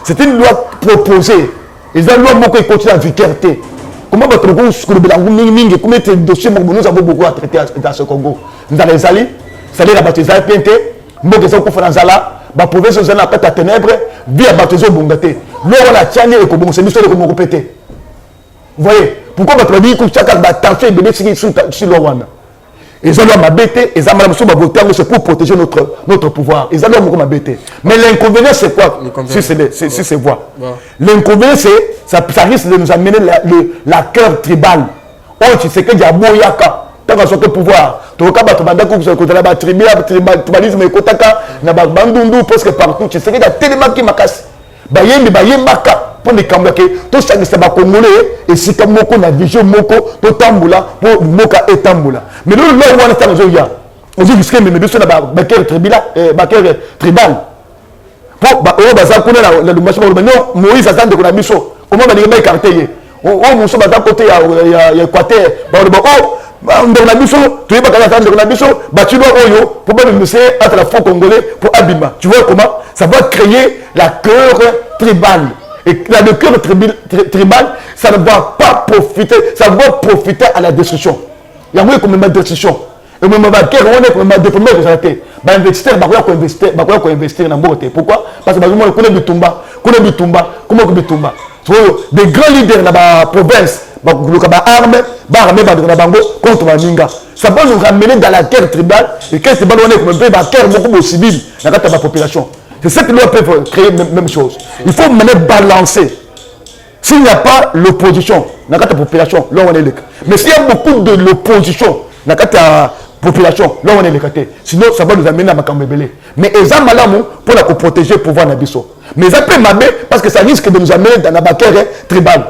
[SPEAKER 1] c'est une loi proposée. Ils ont une loi qui continue à vitalité. Comment votre groupe, comment est dossier, nous avons beaucoup à traiter dans ce Congo. Nous allons les alliés, c'est la baptisée PNT, nous avons fait dans Zala. La province de la pète à ténèbres, via baptisé au Bongate. L'eau la tienne et comme c'est l'histoire de comment répéter. Vous voyez, pourquoi votre vie, comme chaque attention est béné sur l'Owana. Ils ont m'abêté, ils ont voté, c'est pour protéger notre pouvoir. Ils ont m'abêté. Mais l'inconvénient, c'est quoi si c'est voix. L'inconvénient, c'est ça risque de nous amener la cœur tribal. Oh, tu sais que Diaboyaka. Tant qu'on soit au pouvoir, tu as tribalisme et bandundu presque partout. Tu sais qu'il y a tellement qui m'acasse. Pour les Kambake, tout ça qui s'est congolais et si comme moko na vision moko, to tambula pour moka et tambula. Mais là on a tant zoya. On dit que mais besoin na baker tribal. Pour baza kuna la machine non Moïse attend que na biso. Comment va les écarter? Oh mon so baza côté ya Équateur. On a biso, tu es pas capable de la biso, tu dois oyo pour pas me laisser entre la faux congolais pour Abima. Tu vois comment ça va créer la cœur tribale. Et le cœur tribal, ça ne va pas profiter, ça va profiter à la destruction. Il y a moins comme une destruction. Et même bancaire, on est déformé que ça été. Bah investisseur, bah quoi investir dans le pourquoi? Parce que bah comment bitumba, comment bitumba. Des grands leaders dans la province, bah armé dans bango contre Maninga. Ça va nous ramener dans la guerre tribale et quand c'est ballonné comme un la guerre beaucoup de civils dans la population. C'est ça que nous peut créer même chose. Il faut mener balancer. S'il n'y a pas l'opposition dans la population, là on est le. Mais s'il y a beaucoup de l'opposition dans la population, là on est le côté. Sinon ça va nous amener à Makambébélé. Mais ils ont malamu pour la protéger pour voir Nabiso. Mais ça peut m'amener parce que ça risque de nous amener dans la guerre tribale.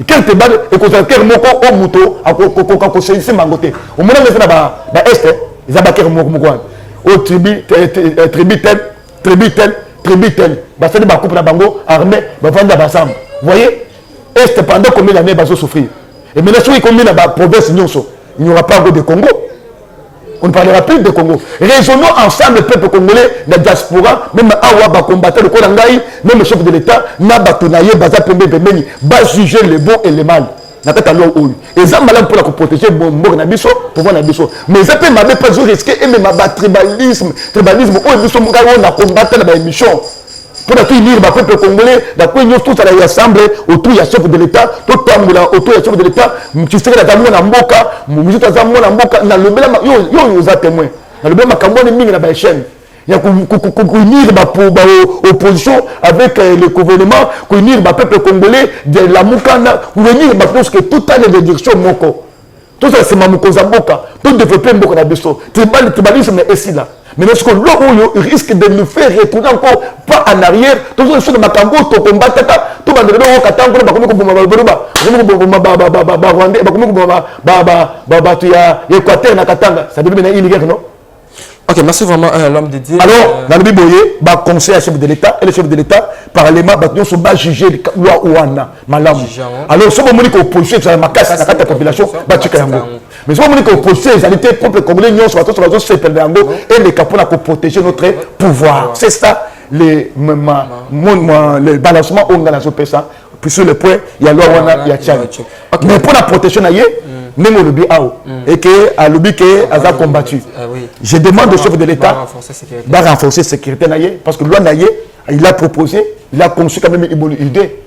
[SPEAKER 1] Quel tribal et qu'on a quel moko au muto à qu'on c'est mangoté. Au moment où on est est, ils ont baquer moko au tribu tel. Bah c'est des couple la bango armé, bah vendre basam. Vous voyez? Est pendant combien d'années va souffrir. Et maintenant si combien dans la province Nyonso, il n'y aura pas de Congo. On ne parlera plus de Congo. Raisonnons ensemble le peuple congolais, la diaspora, même Awa va combattre le Kolangaï, même le chef de l'État, n'a pas tournaillé, baza pembe pembeni, va juger le bon et le mal. N'a pas talon ou. Et ça malin pour la protéger bon mort nabiso, pour voir nabiso. Mais ça peut m'avoir pas risqué et même ma tribalisme, oh biso mon gars on a combattu la émission. Pour la unir le peuple congolais, d'après nous tous à la assemblée autour du chef de l'État, tout autour du chef de l'État, tu sais la damour na mboka, muzitu damour na mboka na le bela yo nous a témoin. Na le bela makambo ni mingi na ba chaîne. Il y a unir pour opposition avec le gouvernement, unir le peuple congolais de la mukana, unir parce que tout a des directions moko. Tout ça c'est mamoko zamboka, tout développer mboka na biso. Tribalisme est ici là. Mais lorsque l'eau risque de nous faire retourner encore pas en arrière, tout ça sur le macambo, tout combat, tout le monde est katango, Équateur na katanga, ça devient une guerre non?
[SPEAKER 2] Ok, merci vraiment l'homme de Dieu.
[SPEAKER 1] Alors, dans le Biboye, conseil à chef de l'État et le chef de l'État, parallèlement, nous sommes juger les Ouana, Malam. Alors, si on dit que l'opposition, c'est ma casse, la population, mais si on dit que l'opposition, les alités propres congolais, nous sommes et les capons pour protéger notre pouvoir. C'est ça, le balancement, on a la ça. Puis sur le point, il y a l'Ouana, il y a Tchad. Mais pour la protection, même au lobby et que à lobby que a combattu. Je demande au chef de l'État de renforcer la sécurité parce que loi il a proposé, il a conçu quand même une bonne idée.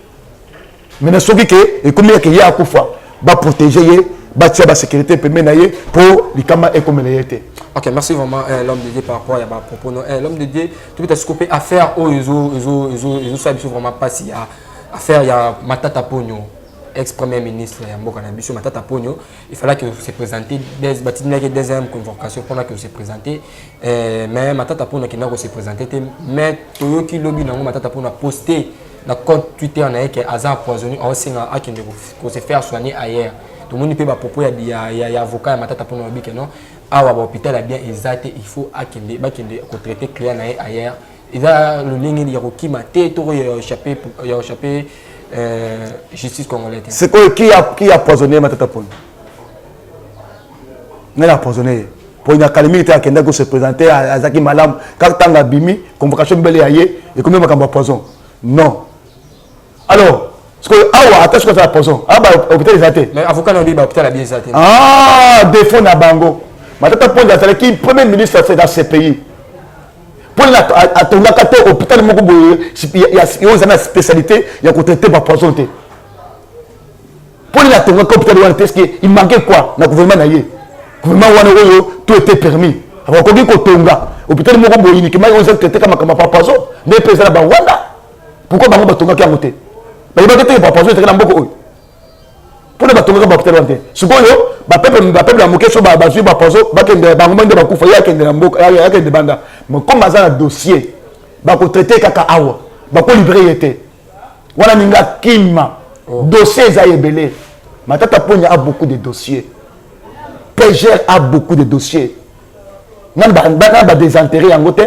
[SPEAKER 1] Maintenant ce qui est et combien qu'il y a à Koufa va protéger la sécurité pour les camas et comme les été.
[SPEAKER 2] Ok, merci vraiment l'homme de Dieu par rapport à propos. L'homme de Dieu, tout est scopé à faire ils ont vraiment passé à faire il y a Matata Pogno. Ex-premier ministre Mboka Nabiso Matata Pogno, il fallait que vous se présentiez deuxième convocation pour que vous se présentiez. Mais Matata Pogno qui n'a pas se présenté, mais Toyoki Lobby n'a Matata Pogno posté dans le compte Twitter que Azar empoisonné en Singa a qui ne se faire soigner ailleurs. Tout le monde peut pas propos il y a avocat Matata Pogno que non. Ah ouais, l'hôpital a bien exalté, il faut qu'on traiter client ailleurs. Il y a le ligne de Hiroki Maté, il a échappé. Justice congolaise.
[SPEAKER 1] C'est quoi qui a poisonné Matata Pogno? Il a poisonné. Pour une académie qui a se présenter à Zaki Malam, quand tu as bimi, convocation de et combien de poison? Non. Alors, ce que attention à la poison. Ah, bah, hôpital exalté.
[SPEAKER 2] Mais avocat n'a dit que l'hôpital a bien exalté.
[SPEAKER 1] Ah, défaut na bango. Matata Pogno, c'est qui premier ministre fait dans ces pays. Pour l'hôpital, il y a une spécialité, il y a un traité par poison. Pour l'hôpital, il manquait quoi dans le gouvernement? Le gouvernement, tout était permis. Alors, quand on dit que l'hôpital, il y a un traité par poison, mais il y a un Rwanda. Pourquoi il y a un traité par poison? Il y a un traité par poison, il y a un traité pour les bâtons de l'hôpital. Ce qu'on a, peuple a moqué sur la base de la poison, il y a des bandes. Mais comme il y a un dossier, il faut traiter kaka awa, il faut livrer été. Voilà ninga kima, dossier zaïbélé. Matata Pogno a beaucoup de dossiers. PGR a beaucoup de dossiers. Nan ba désenterré en côté.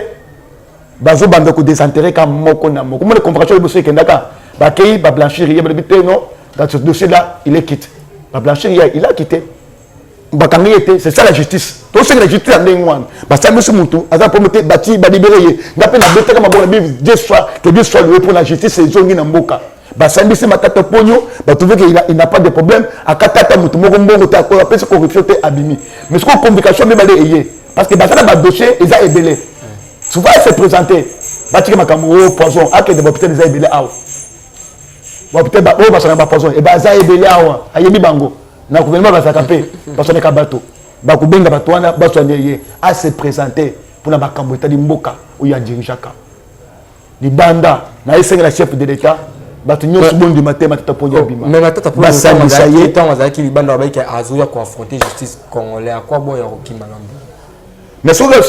[SPEAKER 1] Bazo bande ko désenterré comme moko na moko. Comment les convocations de dossier kendaka, ba kei ba blanchir, il y a des non. Dans ce dossier-là, il est quitté. La blanchir, il a quitté. C'est ça la justice. Tout ce que la justice a dit, c'est ça monsieur Moutou. Azar pour mettre bâti, libérer. Il a fait la bête comme Dieu soit loué pour la justice. C'est Zongi Namboka. basambisi matata pogno batrouve que il n'a pas de problème akatata mutu moko mbongo ta ko apesa corruption te abimi mais ce qu'on convocation me balé eyé parce que basala ba dossier eza ebelé souvent se présenter batike makambo poison ake de hôpital eza ebelé awa hôpital ba o basala ba poison e baza ebelé awa ayebi bango na gouvernement basaka pe basone ka bato ba kubenga bato wana basone ye a se présenter pour na makambo etali mboka oya dirigeaka libanda na esenga la chef de l'état bato nyonso bondi matema tata ponya bima
[SPEAKER 2] mais matata ponya
[SPEAKER 1] basambisa ye
[SPEAKER 2] tant azaki libanda ba ki azoya confronter justice congolais à quoi boya roki malambo
[SPEAKER 1] mais ce que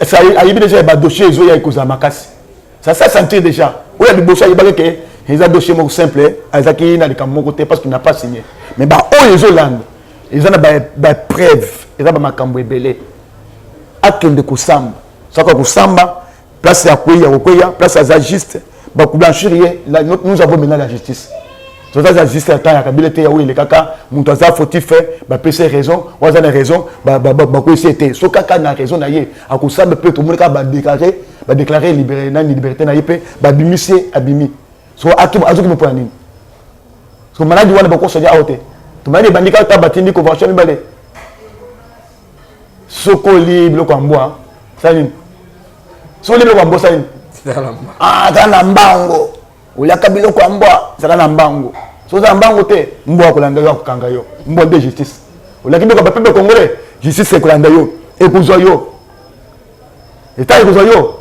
[SPEAKER 1] ça ayebi déjà ba dossier ezoya ikoza makasi ça sentir déjà oya liboso ayebaka ke eza dossier moko simple azaki na likambo moko te parce qu'il n'a pas signé mais ba oyo ezolanda eza na ba preuve eza ba makambo ebele akende kosamba saka kosamba place à Koya, place à Zagiste, blanchir, nous avons maintenant la justice. C'est ça la justice, il y a habilité, il y a kaka, mon toisa fautif, PC raison, ou a raison, c'était. Ce kaka n'a raison, naïe, à cause ça, peut tout le monde déclarer liberté, naïe, bimissé, abimi. Soit à qui me prend. Parce que malade, on a beaucoup de choses. Tu m'as dit, bandika, tu as bâti une convention, mais balé. Soko libre, comme moi, ça y est. So libre kwa mbosa ni za mbango ulaka bilo kwa mbwa za mbango so za mbango te mbwa kulanda yo kukanga yo mbwa de justice ulaki bilo kwa pepe congolais justice kulanda yo ekuzo yo eta ekuzo yo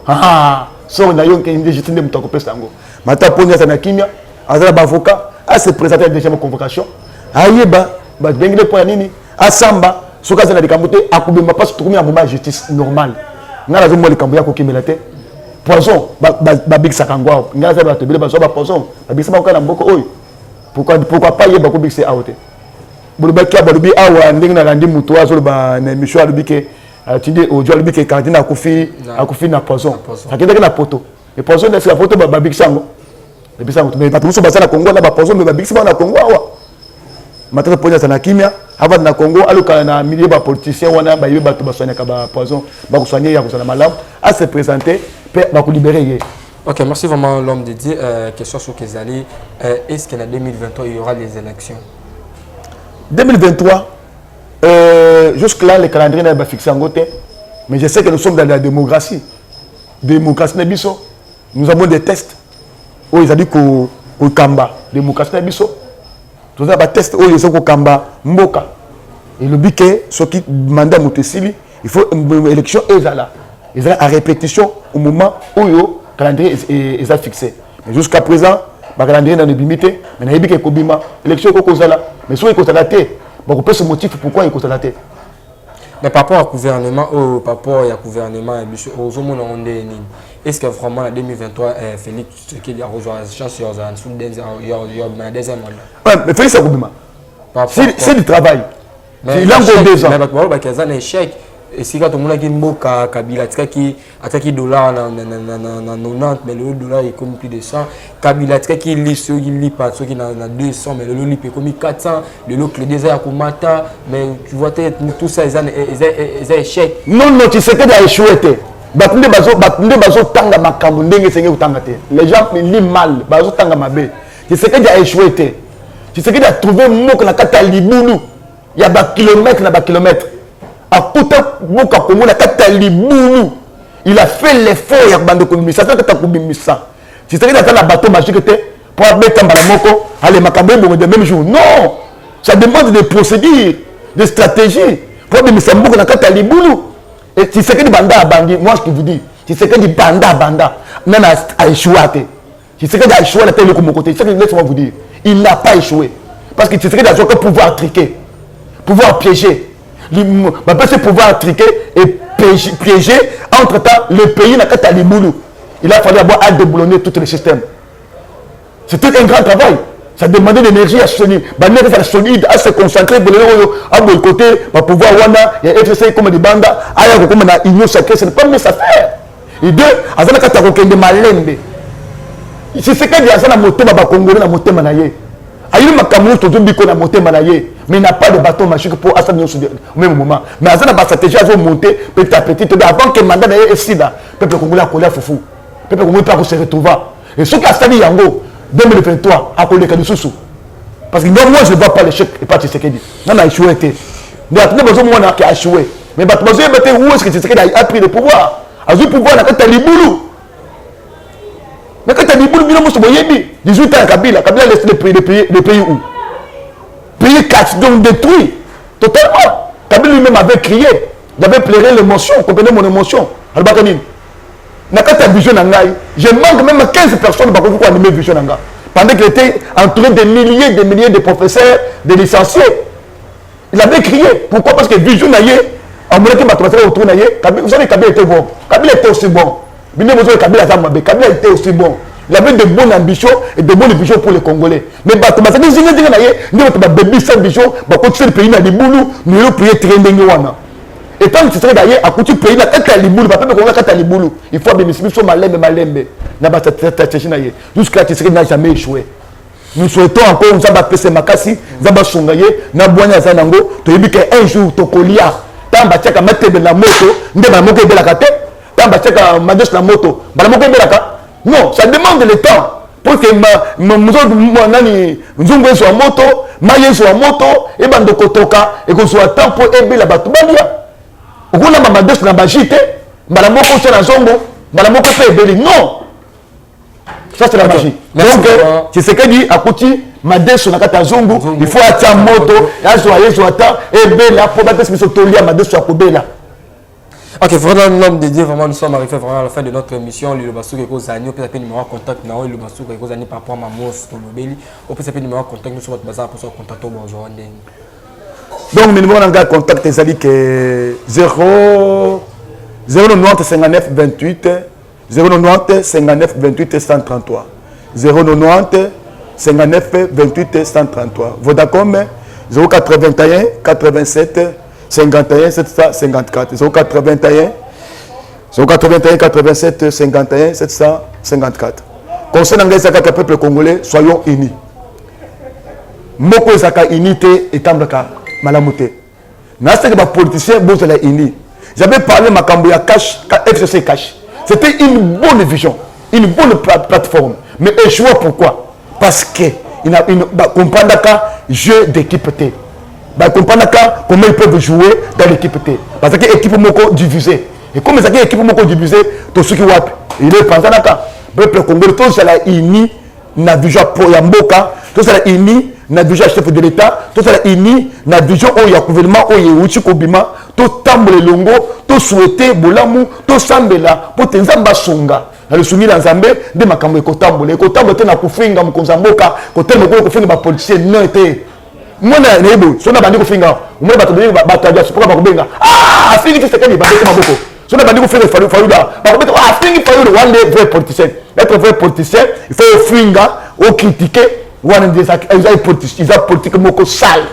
[SPEAKER 1] so na yo ke indi justice de mutako pesa ngo mata ponya sana kimia azala ba avocat a se présenter déjà ma convocation ayeba ba bengile pour nini asamba soka za na dikamute akubema passe tukumi na moment justice normal ngala zo mo likambo ya ko kimela te poison ba big sakangwa ngala za ba tebele ba so ba poison ba big sa ba na mboko oyo pourquoi pas yeba ko big se out buluba kia bulubi awa ndinga na randi mutu azo ba na mission alubike tindi ojo alubike cardinal akufi na poison akenda na poto et poison de la photo ba big sango et puis sango mais batu so ba sana Congo na ba poison mais ba big sa na Congo awa matata ponya sana kimia avant na Congo aluka na milieu ba politicien wana ba yeba to ba soigner ka ba poison ba ko soigner ya ko sana malam à se présenter ba ko libérer ye.
[SPEAKER 2] OK, merci vraiment l'homme de Dieu. Question sur Kezali, est-ce qu'en 2023 il y aura des élections?
[SPEAKER 1] 2023 jusque là le calendrier n'est pas fixé en côté mais je sais que nous sommes dans la démocratie. Démocratie na biso. Nous avons des tests. Oh ils a dit ko kamba démocratie na biso. Tout ça ba test oh ils sont ko kamba mboka. Et le but que ce qui mandat mutesili, il faut une élection ezala. Ezala à répétition au moment où le calendrier est fixé. Mais jusqu'à présent, le calendrier n'a pas limité, mais il y a des élection ko kozala. Mais soit il constate, on peut se motiver pourquoi il constate.
[SPEAKER 2] Mais par rapport au gouvernement, est-ce que vraiment en 2023, Félix, ce qu'il y a rejoint chance il y a deuxième mandat?
[SPEAKER 1] Oui, mais Félix c'est du travail. Il a encore 2 ans.
[SPEAKER 2] Mais il y a un échec. Et si tout le monde a dit Kabila, attaqué dollar na 90, mais le dollar est comme plus de 100. Kabila, qui lit ceux qui lit pas, ceux qui na 200, mais le lit est comme 400. Le lot les déserts à Komata, mais tu vois tout ça, ils échec.
[SPEAKER 1] Non, tu sais que tu as échoué. Les gens lisent mal, tu sais que tu as échoué. Tu sais que tu as trouvé un mot qu'on a kata liboulou. Il y a des kilomètres, il a fait l'effort, il a fait l'effort. Tu sais que tu as un bateau magique pour mettre un moko, aller makambo de même jour. Non, ça demande des procédures, des stratégies. Pour mettre un moko dans liboulou. Et tu sais que du banda à bandi, moi je vous dis, tu sais que du banda à banda, non a échoué. Tu sais que tu as échoué la tête de mon côté. Laisse-moi vous dire, il n'a pas échoué. Parce que tu sais que tu as pouvoir triquer, pouvoir piéger. C'est pouvoir triquer et piéger. Entre-temps, le pays n'a qu'à t'aller boulot. Il a fallu avoir à déboulonner tout le système. C'était un grand travail. Ça demandait de l'énergie à solide, à se concentrer, à boycotter, pour pouvoir il y a FCC comme des bandes, comme une union sacrée, ce n'est pas mieux à faire. Et deux, à ce moment-là, de malembe. C'est ce qu'il y a dans le moté, Congolais, dans le moté manaye. Aïe, ma Cameroun, tout le monde a monté manaye. Mais il n'y a pas de bateau magique pour assurer au même moment. Mais à ce moment-là, stratégie a monté petit à petit. Avant que le mandat d'ailleurs est là, le peuple congolais a collé à Foufou. Le peuple congolais peut se retrouver. Et ce qui a stadi yango, 2023 à Koleka de Soussou. Parce que moi, je ne vois pas l'échec et pas Tshisekedi. Non, on a échoué. Mais après, on a échoué. Mais où est-ce que Tshisekedi a pris le pouvoir? A eu le pouvoir dans le Liboulou. Mais quand tu as dit, 18 ans, Kabila a laissé le pays où? Pays 4, donc détruit totalement. Kabila lui-même avait crié, il avait pleuré l'émotion, comprenez mon émotion. Je manque même 15 personnes pour animer Vision Nanga. Pendant qu'il était entouré de milliers de professeurs, de licenciés. Il avait crié. Pourquoi? Parce que Vision Nanga, en monnaie autour de vous savez, Kabila était bon. Kabila était aussi bon. Kabila était aussi bon. Il avait de bonnes ambitions et de bonnes visions pour les Congolais. Mais il y a des bébés sans vision, il y a des pays dans les boulous, nous avons prié très bien. Et tant que tu serais d'ailleurs, à côté du pays, il faut bénéficier de malembe. Jusqu'à ce que n'a jamais échoué. Nous souhaitons encore, nous avons fait Makasi, nous avons songaye, nous avons boigné Zanango, tu as dit qu'un jour, tu as colia, tu as battu à mettre de la moto, tu as battu de la kate, tu as battu à mettre de la moto, tu as battu de la kate. Non, ça demande le temps. Pour que nous soyons en moto, maillé sur moto, et bande kotoka, et qu'on soit temps pour aider la bateau. On a ma madeuse na bagite, malamoko c'est la zongo, malamoko fait aider. Non, ça c'est la magie. Donc, c'est ce qu'il dit à côté, madeuse sur la kata zongo, il faut attendre moto, et soit temps, et bien là, pour battre ce que tu as madeuse sur la là.
[SPEAKER 2] Ok, vraiment, l'homme de Dieu, vraiment, nous sommes arrivés vraiment à la fin de notre émission. Le Bassou Keko Zani, on peut s'appeler numéro de contact, le Bassou Keko Zani par rapport à Mamos, on peut s'appeler numéro de contact, nous sommes au bazar pour se contacter au bonjour.
[SPEAKER 1] Donc, le numéro de contact est 090 59 28 090 59 28 133 090 59 28 133 Vodacom 081 87 51 754 081 87 51 754. Concernant les peuple congolais, soyons unis. Moko ezaka unité et tamblaka malamute. N'as-tu que les politiciens bossent la unis. J'avais parlé ma Kambuya Cash, FCC Cash. C'était une bonne vision, une bonne plateforme. Mais échoué pourquoi? Parce que il a une comprendre jeu d'équipe T. Comprendre comment ils peuvent jouer dans l'équipe T. Parce que l'équipe moko divisée. Et comme les équipes moko divisée, tout ce qui wap, il est pensé d'accord. Peuple congolais, tout ça la uni, na vision pour Yamboka, tout ça la uni, na vision chef de l'État, tout ça la uni, na vision où il y a gouvernement, où il y a Uchi Kobima, tout tambo le longo, tout souhaité Bolamu, tout sambela, pour Tenzamba Songa. Le soumis dans Zambé, de Makambo et Kotambo. Les Kotambo étaient na Kufinga, Mkonzamboka, Kotambo Kofinga, ma policier, non était. Moi, je suis un bandit qui moi, je suis un bandit qui ah, fini que c'est quelqu'un qui m'a beaucoup. Je suis un bandit qui fait le faouda. Ah, fini que c'est un vrai politicien. Être vrai politicien, il faut finga, au critiquer, ou en disant qu'ils ont politique sale.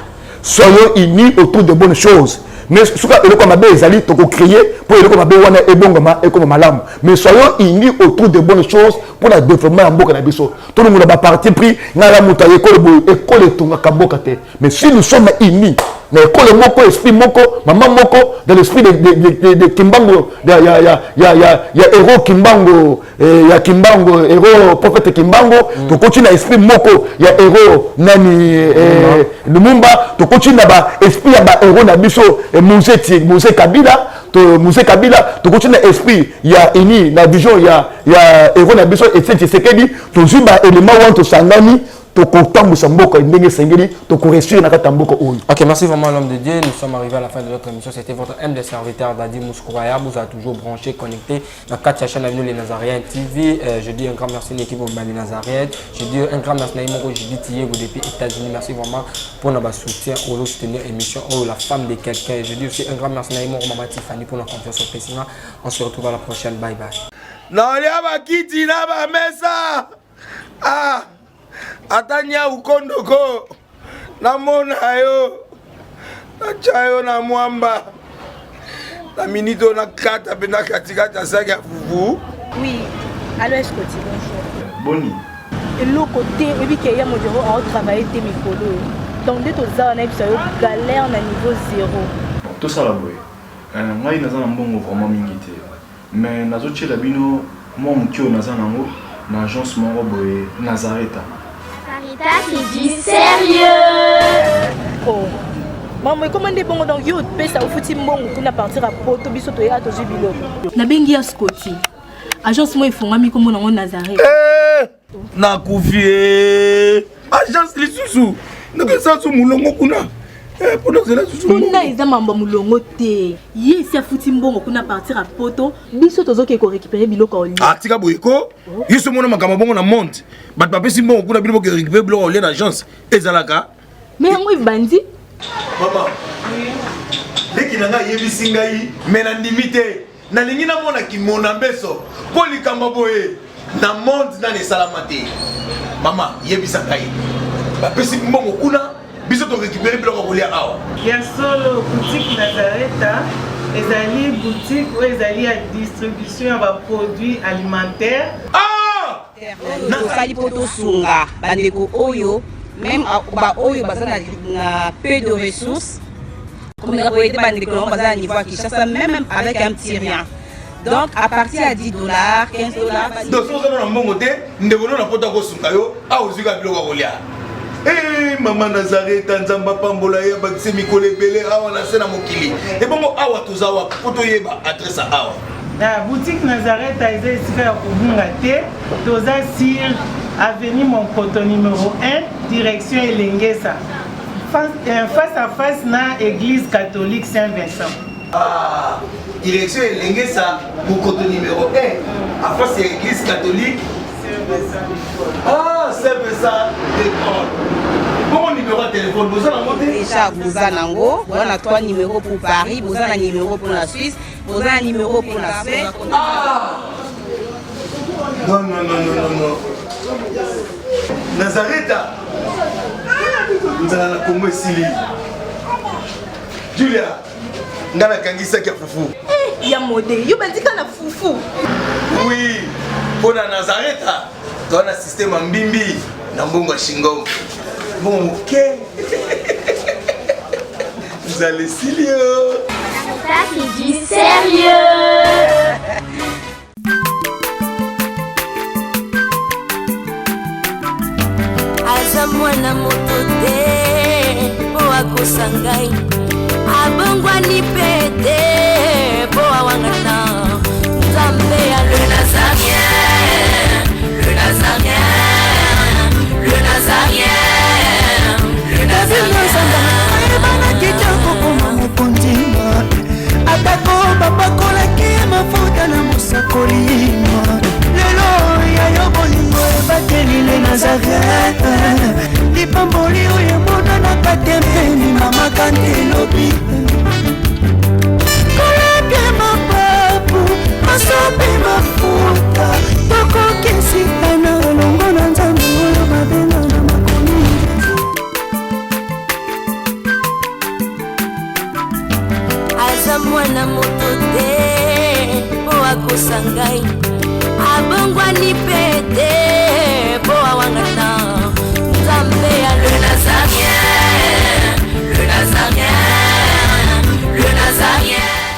[SPEAKER 1] Soyons unis autour de bonnes choses. Mais ce que le combat est allé pour créer pour le combat est bon et comme malam. Mais soyons unis autour de bonnes choses pour la développement en boka na biso. Tout le monde va partir pris na la muta école tunga kaboka te. Mais si nous sommes unis, na école moko esprit moko, maman moko dans l'esprit de Kimbango, il y a héros Kimbango, il y a Kimbango, héros prophète Kimbango, tu continues à esprit moko, il y a héros nani Lumumba, tu continues à esprit ya héros na biso Moussé Kabila, tu continues à esprit, il y a ini la vision, il y a héros na biso et c'est ce qu'il dit, tu joues ba élément ou tu sangani. Ok,
[SPEAKER 2] merci vraiment l'homme de Dieu. Nous sommes arrivés à la fin de notre émission. C'était votre M des serviteurs Dadi Mouskouaya. Vous a toujours branché, connecté dans 4 chaînes Avenue Les Nazariens TV. Je dis un grand merci à l'équipe de Les Nazariens. Je dis un grand merci à Naïmoko Judith depuis les États-Unis. Merci vraiment pour notre soutien au soutenir l'émission Oh la femme de quelqu'un. Je dis aussi un grand merci à Naïmoko Maman Tiffany pour notre confiance au président. On se retrouve à la prochaine. Bye bye.
[SPEAKER 5] Non, il y a qui dit là, mesa. Ah! Atanya ukondoko namona yo nachayo na mwamba na minito na kata pena katikata saki ya fufu.
[SPEAKER 6] Oui, alors est-ce que tu bonjour
[SPEAKER 7] Boni
[SPEAKER 6] et l'autre côté et puis qu'il y a mon bureau à travailler tes micros donc dès que ça on a eu galère na niveau 0
[SPEAKER 7] tout ça la boy moi naza na mbongo vraiment mingi te mais nazo tchela bino moi mukio naza nango na agence moko boye Nazareta.
[SPEAKER 3] Caritas qui dit sérieux.
[SPEAKER 6] Oh. Maman, comment est bon donc yo pesa au fouti mbongo kuna partir à poto biso to ya to jibiloko. Na bengi ya Scotty. Agence moi ifongami comme na Nazareth.
[SPEAKER 5] Na kufie. Agence lisusu. Ndeke sansu mulongo kuna. Pona zela susu.
[SPEAKER 6] Kuna eza mamba mulongo te. Ye si afuti mbongo kuna partir à poto biso tozoke ko récupérer biloko oli.
[SPEAKER 5] Atika boyeko. Yiso mona makamba bongo na monte. Bat papesi mbongo kuna biloko ko récupérer biloko oli na agence. Ezalaka.
[SPEAKER 6] Mais yango ibandi.
[SPEAKER 5] Maman. Leki nanga yebisi ngai mena ndimite. Na lingi na mona kimona mbeso. Poli kamba boye. Na monde na ne salamate. Mama yebisa ngai. Bapesi mbongo kuna biso to récupérer biloko ko lia awa.
[SPEAKER 8] Ya solo boutique Nazareta ezali boutique où ezali ya distribution ya produits alimentaires.
[SPEAKER 5] Ah!
[SPEAKER 9] Tosali poto sunga bandeko oyo même ba oyo bazana na peu de ressources comme on a été bandeko on bazana niveau à Kinshasa même avec un petit rien. Donc à partir à $10, $15.
[SPEAKER 5] Donc si on a un bon côté, nous devons na poto ko sunga yo a ozika biloko ko lia. Eh maman Nazareta nzamba pambola ya bakise mikole belé awa na sena mokili. Et bongo awa tozawa poto yeba adresse awa.
[SPEAKER 8] La boutique Nazareta eza esika ya kobunga te toza sur avenue Monkoto numéro 1 direction Elengesa face à face na église catholique Saint-Vincent.
[SPEAKER 5] Ah, direction Elengesa Monkoto numéro 1 à face à l'église catholique Saint-Vincent. Ah, Saint-Vincent d'école. Bon numéro de téléphone, vous en avez
[SPEAKER 9] déjà vous en avez. On a 3 numéros pour Paris, vous en avez un numéro pour la Suisse, vous en avez un numéro pour la Suède.
[SPEAKER 5] Ah! Non. Nazareta. Nous allons la Congo Sili. Julia, ngana kangisa kia fufu.
[SPEAKER 6] Ya modé, yo bandika na fufu.
[SPEAKER 5] Oui, pour la Nazareta, tu as un système en bimbi, dans bongo shingo. Bon, ok. Vous allez Silio.
[SPEAKER 3] Caritas qui dit sérieux.
[SPEAKER 10] Aza mwana moto te po akosa ngai abongwani pete po awangana nzambe ya le nazarien le nazarien le nazarien le nazarien
[SPEAKER 4] ebana kitoko koma mokondima atako bapakolaki mafuta na mosakolima lelo yayo bolingo ebateli le Nazareth lipamboli oyo emonanaka te mpeni mama kante elobi koleke mapapu masope mafuta tokokesikana elongo na nzambe oyo babenga na makomi
[SPEAKER 10] aza mwana moto te po akosa ngai abongwani pete